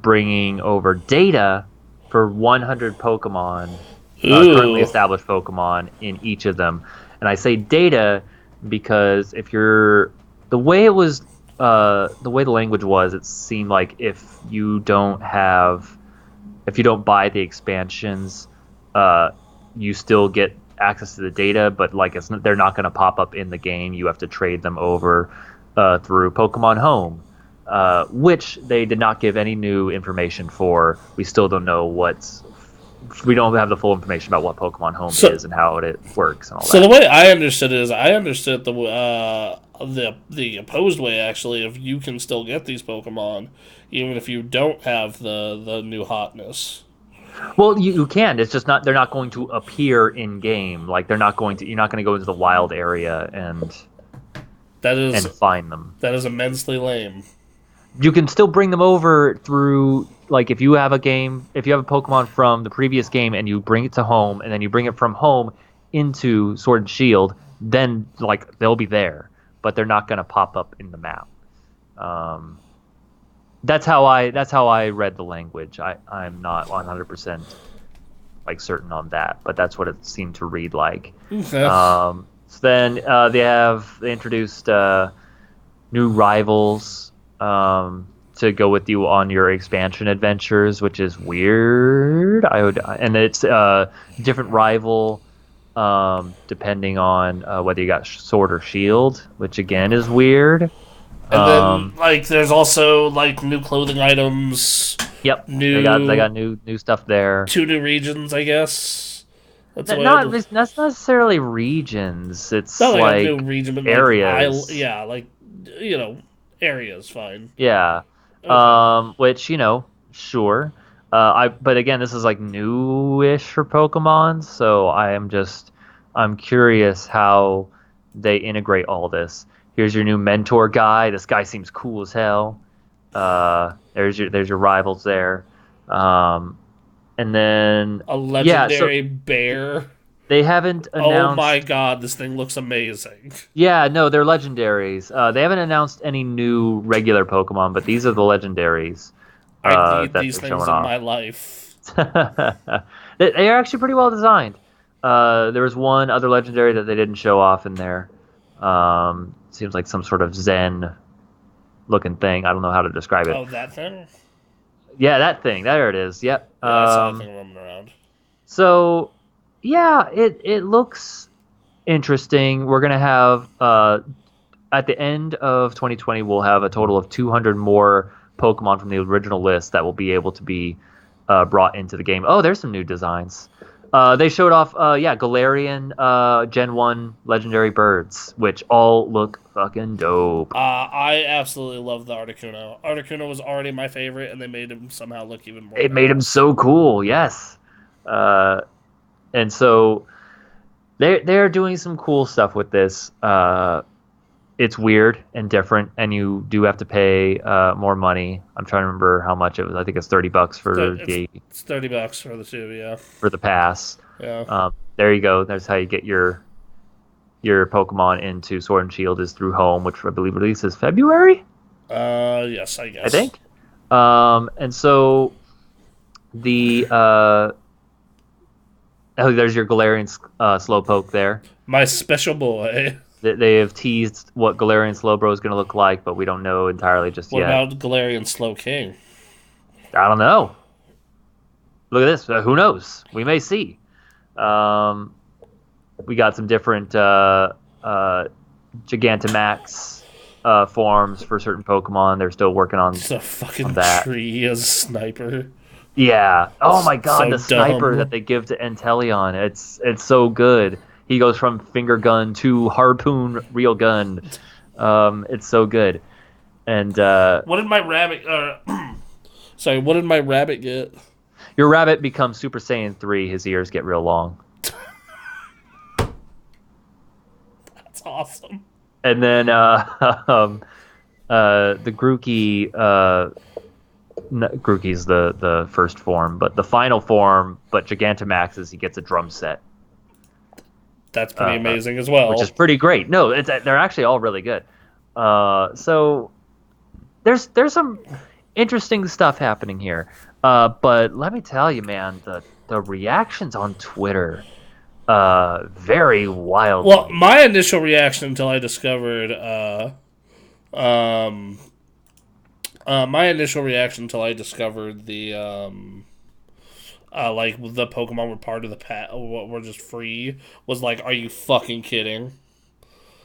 bringing over data for 100 Pokemon, currently Ooh. established Pokemon in each of them. And I say data because if you're the way it was, the way the language was, it seemed like if you don't buy the expansions, you still get access to the data, but like they're not going to pop up in the game. You have to trade them over through Pokemon Home, which they did not give any new information for. We still don't know we don't have the full information about what Pokemon Home is and how it works and all So that. the way I understood it is, I understood the opposed way actually. If you can still get these Pokemon, even if you don't have the new hotness. Well, you can. It's just not. They're not going to appear in game. Like they're not going to. You're not going to go into the wild area That is and find them. that is immensely lame. You can still bring them over through, like, if you have a Pokemon from the previous game and you bring it to home, and then you bring it from home into Sword and Shield, then like they'll be there, but they're not going to pop up in the map. That's how I read the language. I'm not 100% like certain on that, but that's what it seemed to read like. Okay. So then they introduced new rivals to go with you on your expansion adventures, which is weird. And it's different rival depending on whether you got Sword or Shield, which again is weird. And then like there's also like new clothing items. Yep, New they got new stuff there. 2 new regions, I guess. That's That's not necessarily regions. It's not like a like new region, but areas. like yeah, like areas. Fine. Yeah. Okay. Which, sure. But again, this is like newish for Pokemon, so I'm curious how they integrate all this. Here's your new mentor guy. This guy seems cool as hell. There's your rivals there. And then A so legendary bear. they haven't Oh announced. my god, this thing looks amazing. Yeah, no, they're legendaries. They haven't announced any new regular Pokemon, but these are the legendaries I need that these they're things showing in off. my life. They are actually pretty well designed. There was one other legendary that they didn't show off in there. Seems like some sort of Zen looking thing. I don't know how to describe it. Oh, that thing? Yeah, that thing. There it is. Yep. Yeah, I saw that thing roaming around. So, yeah, it looks interesting. We're gonna have at the end of 2020, we'll have a total of 200 more Pokemon from the original list that will be able to be brought into the game. Oh, there's some new designs. They showed off, Galarian Gen 1 legendary birds, which all look fucking dope. I absolutely love the Articuno. Articuno was already my favorite, and they made him somehow look even more. It made him badass. so cool, yes. And so they're doing some cool stuff with this. It's weird and different, and you do have to pay more money. I'm trying to remember how much it was. I think it's $30 It's $30 for the 2, yeah. for the pass. Yeah. There you go. That's how you get your Pokemon into Sword and Shield is through Home, which I believe releases February. Yes, I guess. I think. And so the there's your Galarian Slowpoke there. My special boy. They have teased what Galarian Slowbro is going to look like, but we don't know entirely just What yet. about Galarian Slow King? I don't know. Look at this. Who knows? We may see. We got some different Gigantamax forms for certain Pokemon. They're still working on It's a fucking that. tree as a sniper. Yeah. Oh my God, So the sniper dumb. that they give to Enteleon. It's so good. He goes from finger gun to harpoon real gun. It's so good. And What did my rabbit? Sorry, what did my rabbit get? your rabbit becomes Super Saiyan 3. His ears get real long. That's awesome. And then the Grookey, Grookey's the first form, but the final form, but Gigantamax is he gets a drum set, That's pretty amazing as well. which is pretty great. No, they're actually all really good. So there's some interesting stuff happening here. But let me tell you, man, the reactions on Twitter, very wild. Well, my initial reaction until I discovered, like the Pokemon were part of the pack, were just free, was like, are you fucking kidding?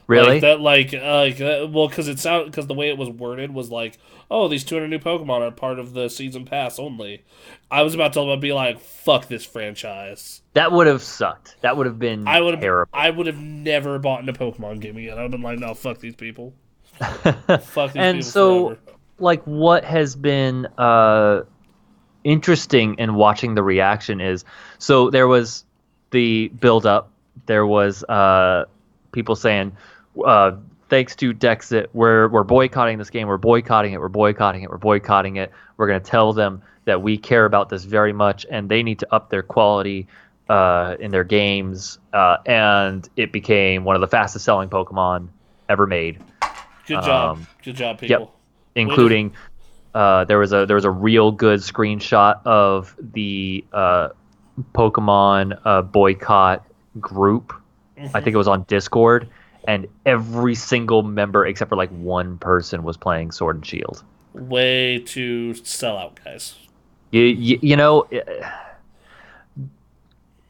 Really? Well, because because the way it was worded was like, oh, these 200 new Pokemon are part of the season pass only. I was about to be like, fuck this franchise. That would have sucked. That would have been terrible. I would have never bought into a Pokemon game again. I would have been like, no, fuck these people. Fuck these And people so, forever. like, what has been interesting in watching the reaction is, so there was the build up. There was people saying, thanks to Dexit, we're boycotting this game. We're boycotting it. We're boycotting it. We're boycotting it. We're going to tell them that we care about this very much, and they need to up their quality in their games. And it became one of the fastest selling Pokemon ever made. Good job. Good job, people. Yep. Including there was a real good screenshot of the Pokemon boycott group. I think it was on Discord, and every single member except for like one person was playing Sword and Shield. Way to sell out, guys. You know,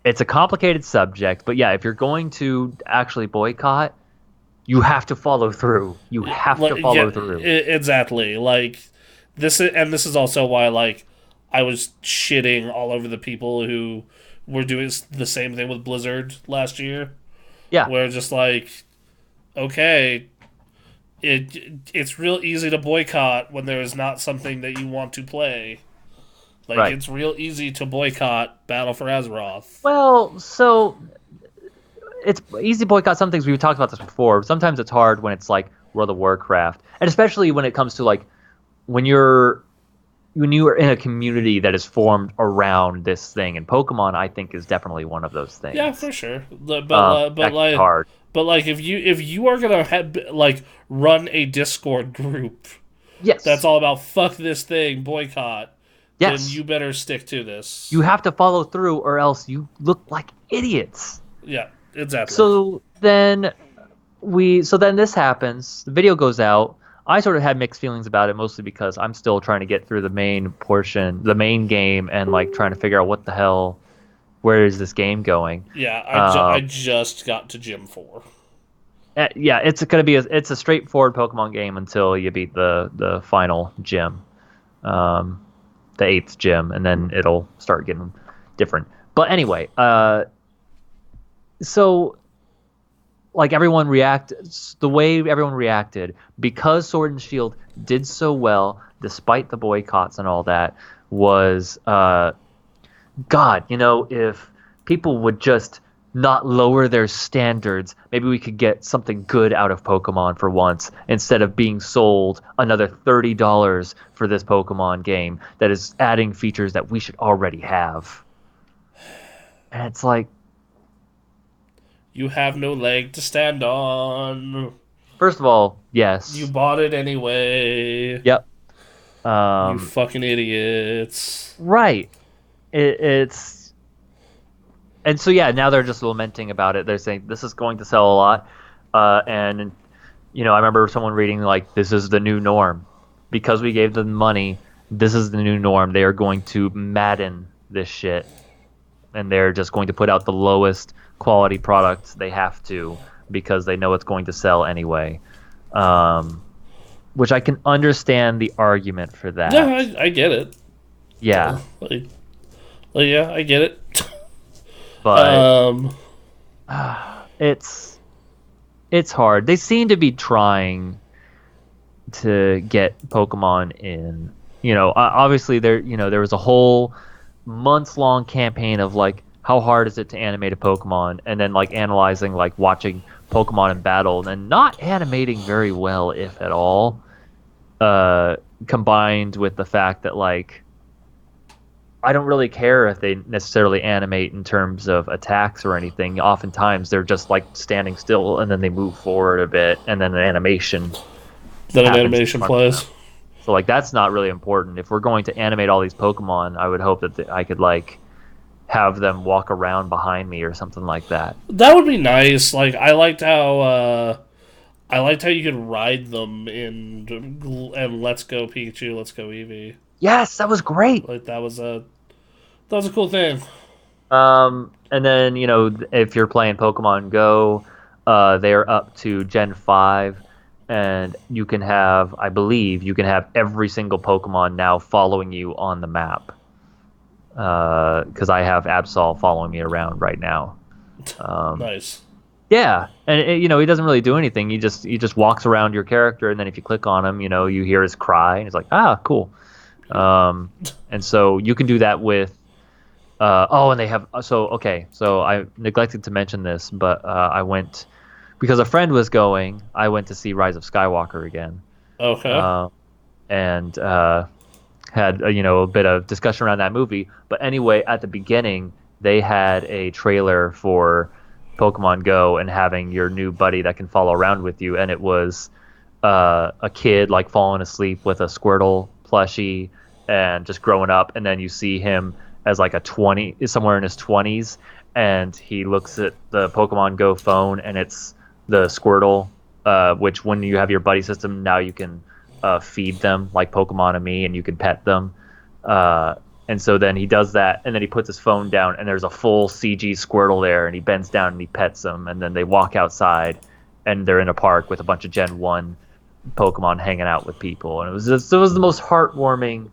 it's a complicated subject, but yeah, if you're going to actually boycott, you have to follow through. You have to follow through. Exactly. Like this is also why like I was shitting all over the people who were doing the same thing with Blizzard last year. Yeah. Where just like, okay, it's real easy to boycott when there is not something that you want to play. Like, right. It's real easy to boycott Battle for Azeroth. Well, so it's easy to boycott some things. We've talked about this before. Sometimes it's hard when it's like World of Warcraft, and especially when it comes to like when you are in a community that is formed around this thing. And Pokemon, I think, is definitely one of those things. Yeah, for sure. But like hard. But like if you are gonna run a Discord group, yes, that's all about fuck this thing, boycott. Yes, then you better stick to this. You have to follow through, or else you look like idiots. Yeah, exactly. So then this happens. The video goes out. I sort of had mixed feelings about it, mostly because I'm still trying to get through the main portion, the main game, and like trying to figure out what the hell, where is this game going? Yeah, I just got to Gym 4. Yeah, it's gonna be it's a straightforward Pokemon game until you beat the final gym, the 8th gym, and then it'll start getting different. But anyway, so like the way everyone reacted, because Sword and Shield did so well despite the boycotts and all that, was God, if people would just not lower their standards, maybe we could get something good out of Pokemon for once, instead of being sold another $30 for this Pokemon game that is adding features that we should already have. And it's like, you have no leg to stand on. First of all, yes. You bought it anyway. Yep. You fucking idiots. Right. And so, yeah, now they're just lamenting about it. They're saying this is going to sell a lot. And I remember someone reading like, "This is the new norm, because we gave them money. This is the new norm. They are going to Madden this shit, and they're just going to put out the lowest quality products they have to because they know it's going to sell anyway." Which I can understand the argument for Yeah, that. I get it. Yeah, Like, yeah, I get it. but Um, it's it's hard. They seem to be trying to get Pokemon in. Obviously there was a whole months long campaign of like how hard is it to animate a Pokemon, and then like analyzing like watching Pokemon in battle and not animating very well, if at all. Combined with the fact that like I don't really care if they necessarily animate in terms of attacks or anything. Oftentimes they're just like standing still and then they move forward a bit and then an animation then an happens in animation front of them. plays. So like that's not really important. If we're going to animate all these Pokemon, I would hope that I could like have them walk around behind me or something like that. That would be nice. Like I liked how you could ride them in and Let's Go Pikachu, Let's Go Eevee. Yes, that was great. Like that was a cool thing. And then if you're playing Pokemon Go, they are up to Gen 5, and I believe you can have every single Pokemon now following you on the map. Because I have Absol following me around right now. Nice. Yeah, and he doesn't really do anything. He just walks around your character, and then if you click on him, you hear his cry, and he's like, ah, cool. And so you can do that with. And they have okay. So I neglected to mention this, but I went because a friend was going. I went to see Rise of Skywalker again, Okay. and had a bit of discussion around that movie. But anyway, at the beginning, they had a trailer for Pokemon Go and having your new buddy that can follow around with you, and it was a kid like falling asleep with a Squirtle plushie and just growing up, and then you see him as like somewhere in his 20s, and he looks at the Pokemon Go phone, and it's the Squirtle, which when you have your buddy system now you can feed them like Pokemon and me, and you can pet them. And so then he does that, and then he puts his phone down, and there's a full CG Squirtle there, and he bends down and he pets them, and then they walk outside, and they're in a park with a bunch of Gen 1 Pokemon hanging out with people, and it was the most heartwarming,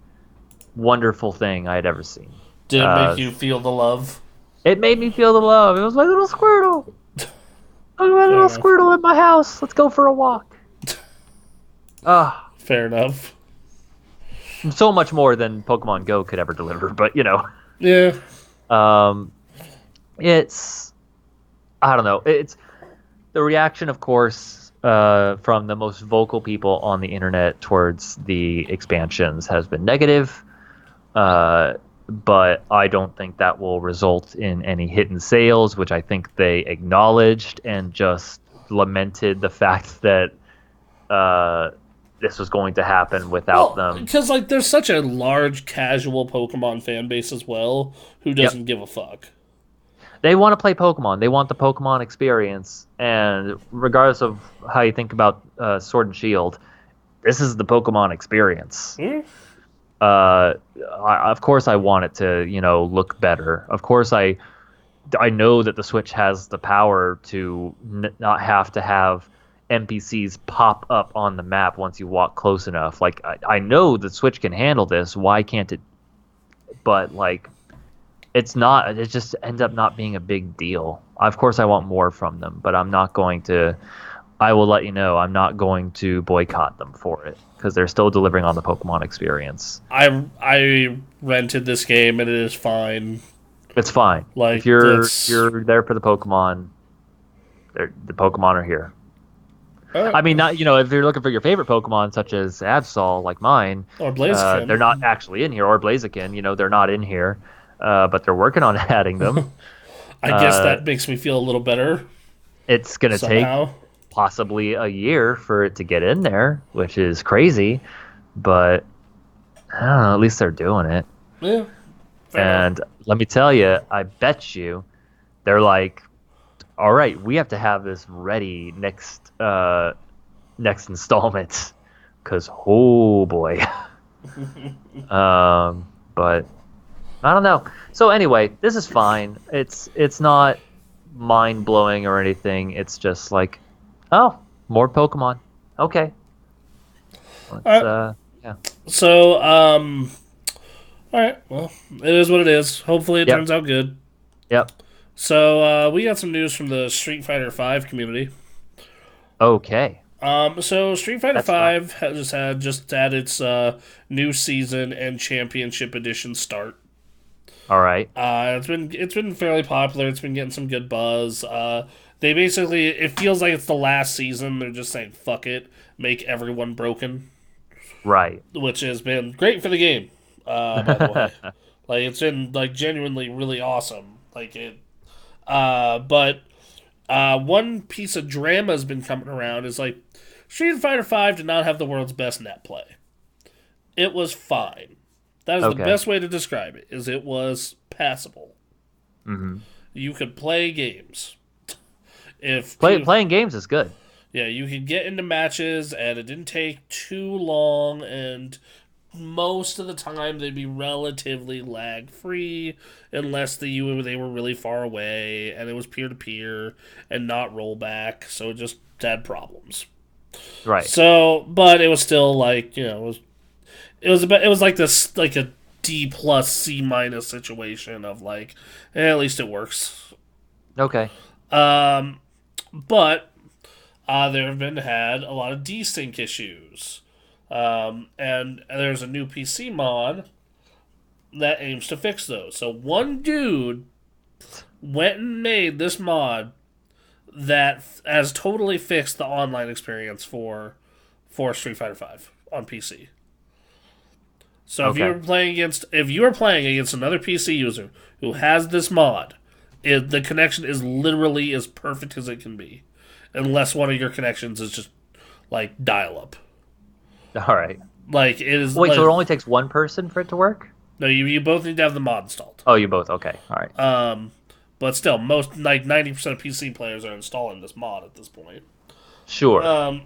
wonderful thing I had ever seen. Did it make you feel the love? It made me feel the love. It was my little Squirtle. Look at my little enough. Squirtle in my house. Let's go for a walk. Fair enough. So much more than Pokemon Go could ever deliver, but Yeah. It's I don't know. It's the reaction, of course, from the most vocal people on the internet towards the expansions has been negative. But I don't think that will result in any hidden sales, which I think they acknowledged and just lamented the fact that this was going to happen without them. Because like there's such a large casual Pokemon fan base as well who doesn't give a fuck. They want to play Pokemon. They want the Pokemon experience. And regardless of how you think about Sword and Shield, this is the Pokemon experience. Of course I want it to, look better. Of course I know that the Switch has the power to not have to have NPCs pop up on the map once you walk close enough. Like, I know the Switch can handle this. Why can't it? But, like, it's not. It just ends up not being a big deal. Of course I want more from them, but I'm not going to. I will let you know I'm not going to boycott them for it, because they're still delivering on the Pokemon experience. I rented this game and it is fine. It's fine. Like, if you're there for the Pokemon, the Pokemon are here. I mean, not if you're looking for your favorite Pokemon, such as Absol, like mine, or Blaziken. they're not actually in here, or Blaziken. They're not in here, but they're working on adding them. I guess that makes me feel a little better. It's gonna take possibly a year for it to get in there, which is crazy, but I don't know, at least they're doing it. Yeah. And let me tell you, I bet you they're like, all right, we have to have this ready next installment, because oh boy. But I don't know. So anyway, this is fine. It's not mind blowing or anything. It's just like, oh, more Pokemon. Okay, let's Alright, yeah. so, alright, well, it is what it is. Hopefully it Yep. turns out good. Yep. So, we got some news from the Street Fighter V community. Okay. So Street Fighter That's fine. V has just had its new season and championship edition start. All right. It's been fairly popular. It's been getting some good buzz. They basically it feels like it's the last season. They're just saying fuck it, make everyone broken, Right. which has been great for the game. By the way, like it's been like genuinely really awesome. Like it, but one piece of drama has been coming around is like Street Fighter V did not have the world's best net play. It was fine. That is the Okay. best way to describe it. Is it was passable. Mm-hmm. You could play games. If two, Playing games is good. yeah, you could get into matches, and it didn't take too long, and most of the time they'd be relatively lag free, unless they were really far away, and it was peer to peer and not rollback, so it just had problems. Right. So, but it was still like it was like this like a D plus C minus situation of like at least it works. Okay. Um, but there have been had a lot of desync issues, and there's a new PC mod that aims to fix those. So one dude went and made this mod that has totally fixed the online experience for Street Fighter V on PC. So Okay. if you are playing against another PC user who has this mod, the connection is literally as perfect as it can be, unless one of your connections is just like dial up. All right. Like it is Wait, like so it only takes one person for it to work? no, you both need to have the mod installed. Oh, you both. Okay. All right. But still, most like 90% of PC players are installing this mod at this point. Sure. And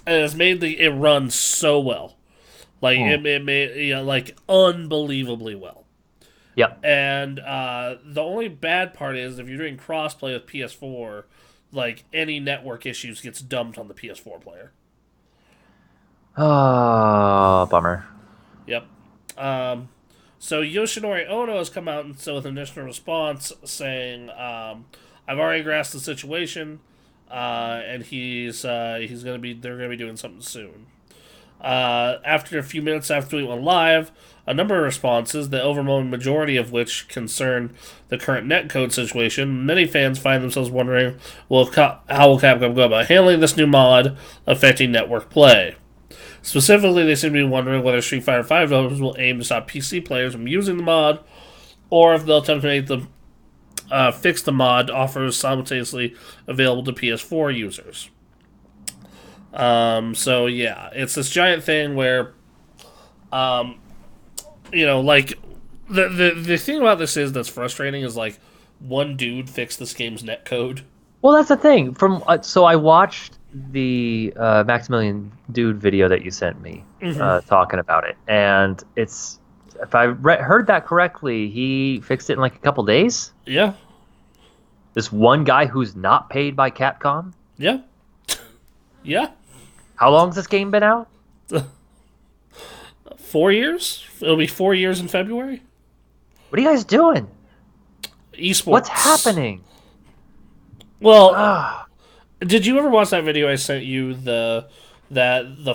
it's made it run so well. Like it made like unbelievably well. Yep. And the only bad part is if you're doing crossplay with PS4, like any network issues gets dumped on the PS4 player. Oh, bummer. Yep. So Yoshinori Ono has come out and so with an initial response saying, "I've already grasped the situation, and he's gonna be they're gonna be doing something soon." After a few minutes after we went live, a number of responses, the overwhelming majority of which concern the current netcode situation. Many fans find themselves wondering, how will Capcom go about handling this new mod affecting network play? Specifically, they seem to be wondering whether Street Fighter V developers will aim to stop PC players from using the mod, or if they'll attempt to make fix the mod offers simultaneously available to PS4 users. So yeah, it's this giant thing where, like the thing about this is that's frustrating is like one dude fixed this game's netcode. Well, that's the thing. So I watched the Maximilian Dude video that you sent me talking about it, and it's if I heard that correctly, he fixed it in like a couple days. Yeah, This one guy who's not paid by Capcom. yeah, yeah. How long's this game been out? 4 years. It'll be 4 years in February. What are you guys doing? Esports. What's happening? Well, Ah, did you ever watch that video I sent you the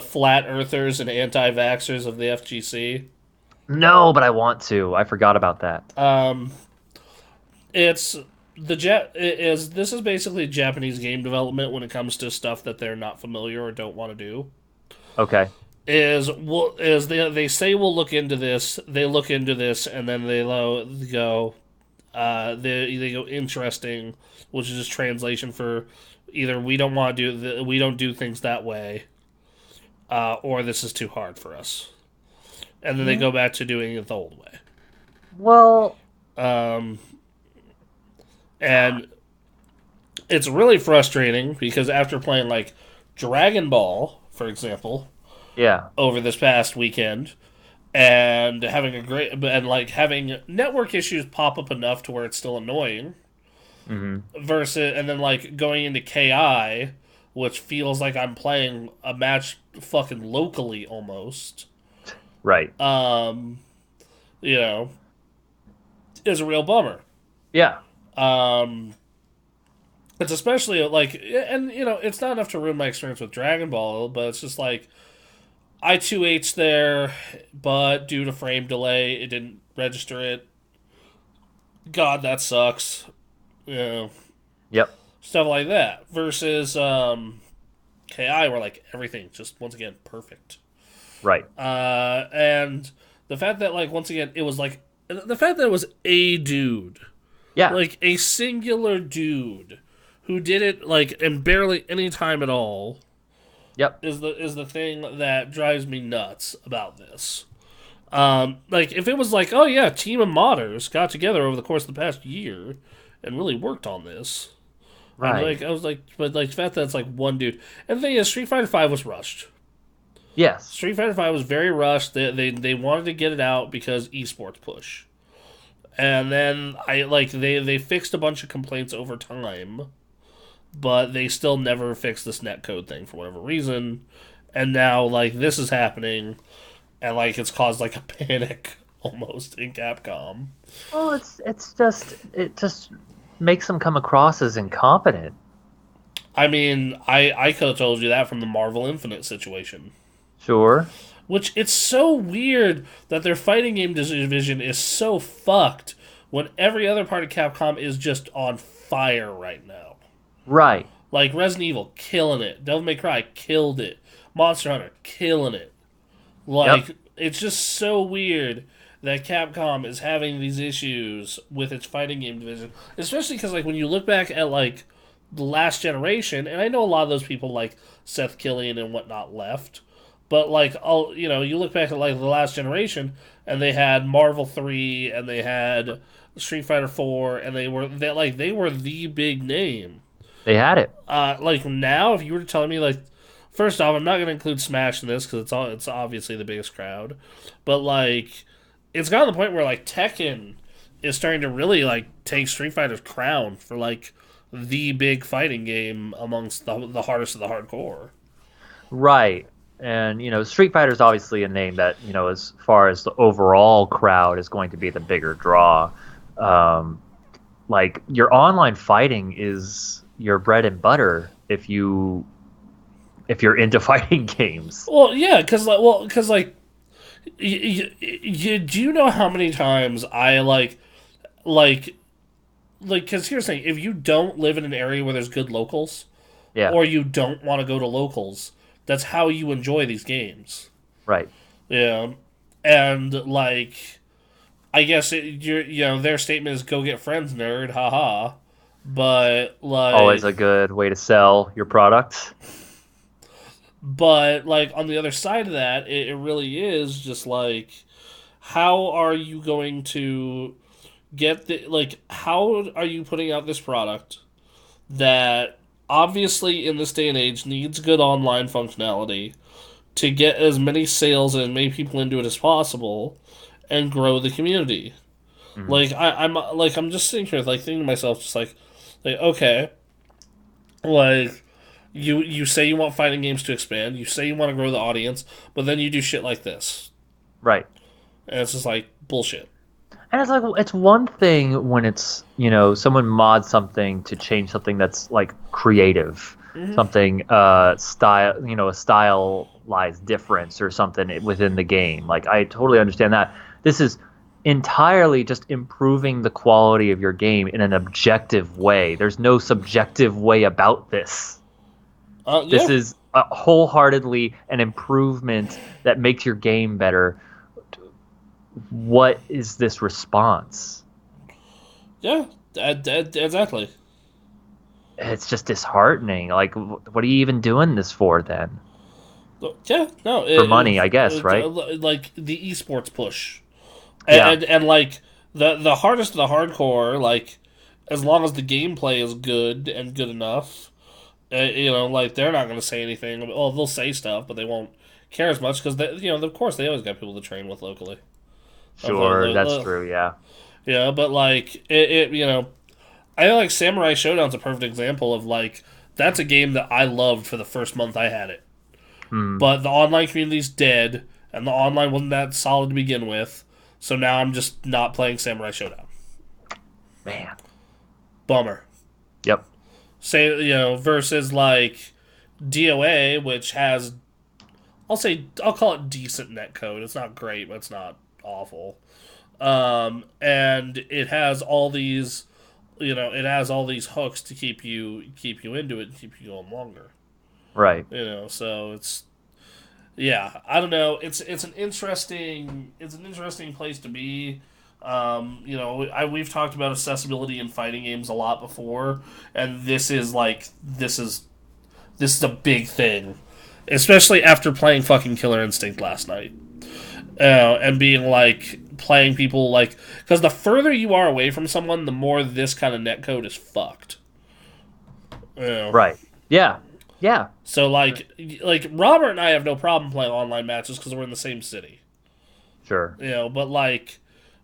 flat earthers and anti-vaxxers of the FGC? no, but I want to. I forgot about that. It's this is basically Japanese game development when it comes to stuff that they're not familiar or don't want to do. Okay. They say we'll look into this. They look into this and then they go they go interesting, which is just translation for either we don't want to we don't do things that way, or this is too hard for us, and then they go back to doing it the old way. Well, Um, and It's really frustrating because after playing like Dragon Ball, for example, Yeah. over this past weekend, and having a great and like having network issues pop up enough to where it's still annoying, Hmm. versus and then like going into KI, which feels like I'm playing a match fucking locally almost. Right. Um, you know, is a real bummer. Yeah. Um, it's especially like, and it's not enough to ruin my experience with Dragon Ball, but it's just like I2H there, but due to frame delay, it didn't register it. God, that sucks. You know, Yep. stuff like that. Versus KI, where like everything just once again perfect. Right. And the fact that like once again it was like the fact that it was a dude, Yeah. like a singular dude who did it like in barely any time at all Yep. is the thing that drives me nuts about this. Like if it was like, oh yeah, team of modders got together over the course of the past year and really worked on this. Right. I was like, but like the fact that it's like one dude. And the thing is, Street Fighter V was rushed. Yes. Street Fighter V was very rushed. They wanted to get it out because esports push. And then they fixed a bunch of complaints over time, but they still never fixed this netcode thing for whatever reason. And now like this is happening, and like it's caused like a panic almost in Capcom. Well, it just makes them come across as incompetent. I mean, I could have told you that from the Marvel Infinite situation. Sure. Which it's so weird that their fighting game division is so fucked when every other part of Capcom is just on fire right now. Right. Like Resident Evil, killing it. Devil May Cry, killed it. Monster Hunter, killing it. Yep. Like, it's just so weird that Capcom is having these issues with its fighting game division. Especially because, like, when you look back at, like, the last generation, and I know a lot of those people, like Seth Killian and whatnot, left. But, like, you look back at, like, the last generation, and they had Marvel 3, and they had Street Fighter 4, and they were the big name. They had it. Like now, if you were to tell me, like, first off, I'm not going to include Smash in this because it's obviously the biggest crowd, but like, it's gotten to the point where like Tekken is starting to really like take Street Fighter's crown for like the big fighting game amongst the hardest of the hardcore. Right. And, Street Fighter is obviously a name that, as far as the overall crowd is going to be the bigger draw. Like, your online fighting is your bread and butter if you're into fighting games. Well, yeah, because do you know how many times I like because here's the thing: if you don't live in an area where there's good locals, Yeah. or you don't want to go to locals, that's how you enjoy these games. Right. Yeah, and like, I guess their statement is "Go get friends, nerd." Haha. But Always a good way to sell your product. but like on the other side of that, it really is just like, how are you going to get how are you putting out this product that obviously in this day and age needs good online functionality to get as many sales and as many people into it as possible and grow the community. Mhm. Like I'm just sitting here like thinking to myself just like okay, like you say you want fighting games to expand, you say you want to grow the audience, but then you do shit like this. Right. And it's just like bullshit. And it's like, it's one thing when it's, someone mods something to change something that's like creative, something style, a stylized difference or something within the game. Like, I totally understand that. This is entirely just improving the quality of your game in an objective way. There's no subjective way about this. Yeah. This is wholeheartedly an improvement that makes your game better. What is this response? Yeah, exactly. It's just disheartening. Like, what are you even doing this for then? Yeah, no. For money, I guess, right? Like the esports push. Yeah. And like the hardest of the hardcore, like as long as the gameplay is good and good enough, like they're not going to say anything. Well, they'll say stuff, but they won't care as much because of course they always got people to train with locally. Sure, that's true. Yeah. Yeah, but like I feel like Samurai Showdown's a perfect example of like that's a game that I loved for the first month I had it. Hmm. But the online community's dead, and the online wasn't that solid to begin with. So now I'm just not playing Samurai Showdown. Man. Bummer. Yep. Versus like DOA, which has, I'll call it decent netcode. It's not great, but it's not awful. And it has all these, hooks to keep you into it and keep you going longer. Right. So it's, yeah, I don't know. It's an interesting place to be. We've talked about accessibility in fighting games a lot before, and this is a big thing, especially after playing fucking Killer Instinct last night, and being like playing people like because the further you are away from someone, the more this kind of netcode is fucked. Right. Yeah. Yeah. So like Robert and I have no problem playing online matches because we're in the same city. Sure. But like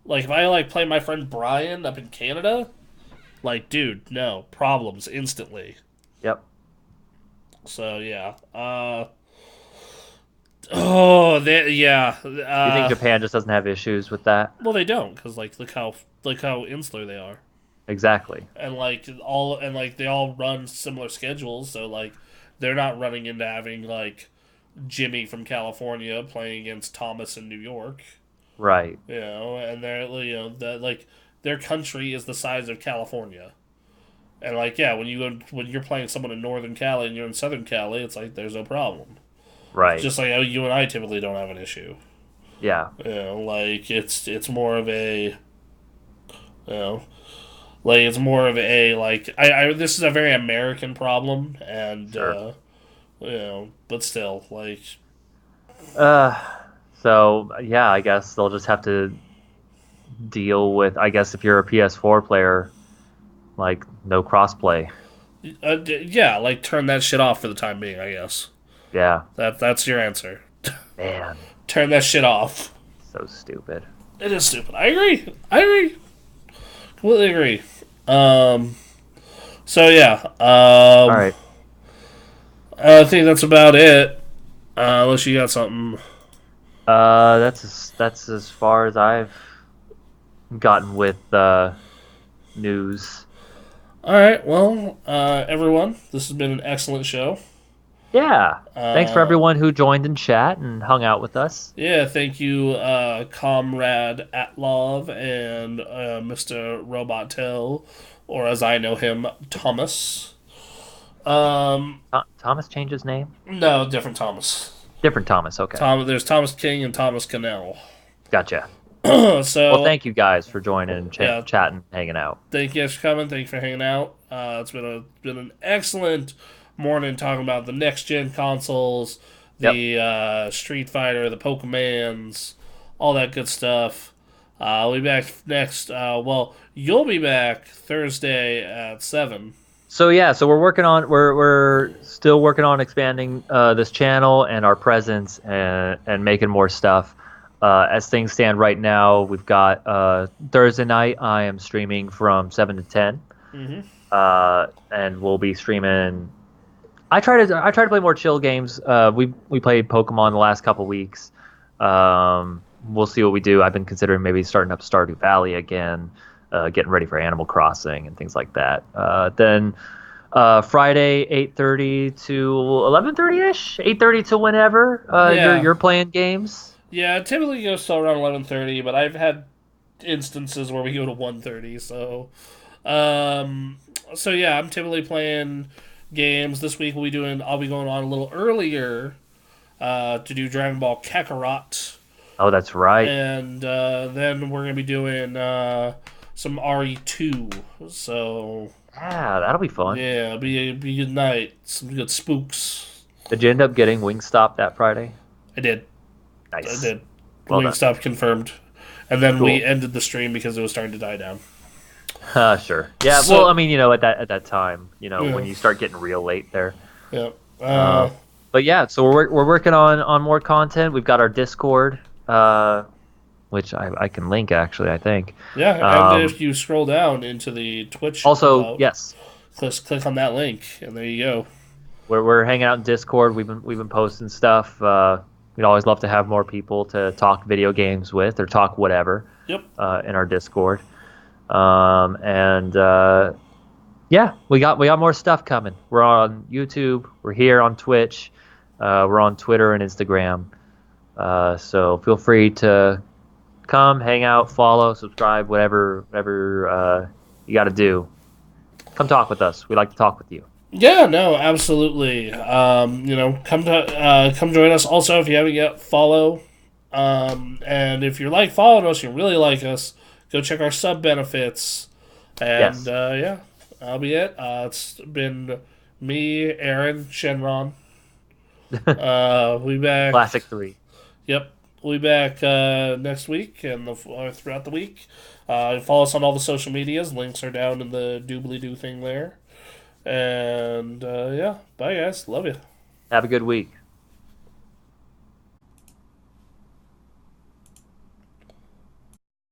if I like play my friend Brian up in Canada, like dude, no problems instantly. Yep. So yeah. You think Japan just doesn't have issues with that? Well, they don't because like look how insular they are. Exactly. And they all run similar schedules, so like they're not running into having like Jimmy from California playing against Thomas in New York. Right. And they're like their country is the size of California. And like when you're playing someone in Northern Cali and you're in Southern Cali, it's like there's no problem. Right. Just like how you and I typically don't have an issue. Yeah. Like it's more of a like it's more of a like I this is a very American problem and Sure. But still like So yeah, I guess they'll just have to deal with. I guess if you're a PS4 player, like no crossplay. like turn that shit off for the time being, I guess. Yeah. That's your answer. Man. Turn that shit off. So stupid. It is stupid. I agree. Completely agree. So yeah. All right. I think that's about it. Unless you got something. That's as far as I've gotten with news. All right. Well, everyone, this has been an excellent show. Yeah. Thanks for everyone who joined in chat and hung out with us. Yeah, thank you, Comrade Atlov and Mr. Robotel, or as I know him, Thomas. Thomas changed his name? No, different Thomas. Different Thomas, okay. There's Thomas King and Thomas Cannell. Gotcha. So, well, thank you guys for joining and chatting, hanging out. Thank you guys for coming. Thank you for hanging out. It's been an excellent morning talking about the next gen consoles, the Street Fighter, the Pokemons, all that good stuff. We'll be back next. You'll be back Thursday at 7. So we're still working on expanding this channel and our presence and making more stuff. As things stand right now, we've got Thursday night. I am streaming from 7 to 10, and we'll be streaming. I try to play more chill games. We played Pokemon the last couple weeks. We'll see what we do. I've been considering maybe starting up Stardew Valley again, getting ready for Animal Crossing and things like that. Then Friday 8:30 to 11:30 ish, 8:30 to whenever you're playing games. Yeah, it typically goes till around 11:30, but I've had instances where we go to 1:30. So yeah, I'm typically playing games. This week I'll be going on a little earlier to do Dragon Ball Kakarot. Oh, that's right. And then we're gonna be doing some RE2. So yeah, that'll be fun. Yeah, it'll be a good night. Some good spooks. Did you end up getting Wingstop that Friday? I did. Nice. I did. Well Wingstop confirmed. And then cool. we ended the stream because it was starting to die down. Sure. Yeah. Well, I So mean, at that time, when yeah, you start getting real late there. yeah, Uh, but yeah, so we're working on more content. We've got our Discord, which I can link actually. I think. yeah. And Um, if you scroll down into the Twitch also, about, yes, click on that link, and there you go. we're hanging out in Discord. We've been posting stuff. We'd always love to have more people to talk video games with or talk whatever Yep. in our Discord. And yeah, we got more stuff coming. We're on YouTube. We're here on Twitch. We're on Twitter and Instagram. So feel free to come, hang out, follow, subscribe, whatever you got to do. Come talk with us. We like to talk with you. Yeah, no, absolutely. Come join us. Also, if you haven't yet, follow. And if you're following us, you really like us, go check our sub benefits. And Yes. yeah, that'll be it. It's been me, Aaron, Shenron. We back. Classic 3. Yep, we back next week and throughout the week. Follow us on all the social medias. Links are down in the doobly doo thing there. And yeah, bye guys. Love you. Have a good week.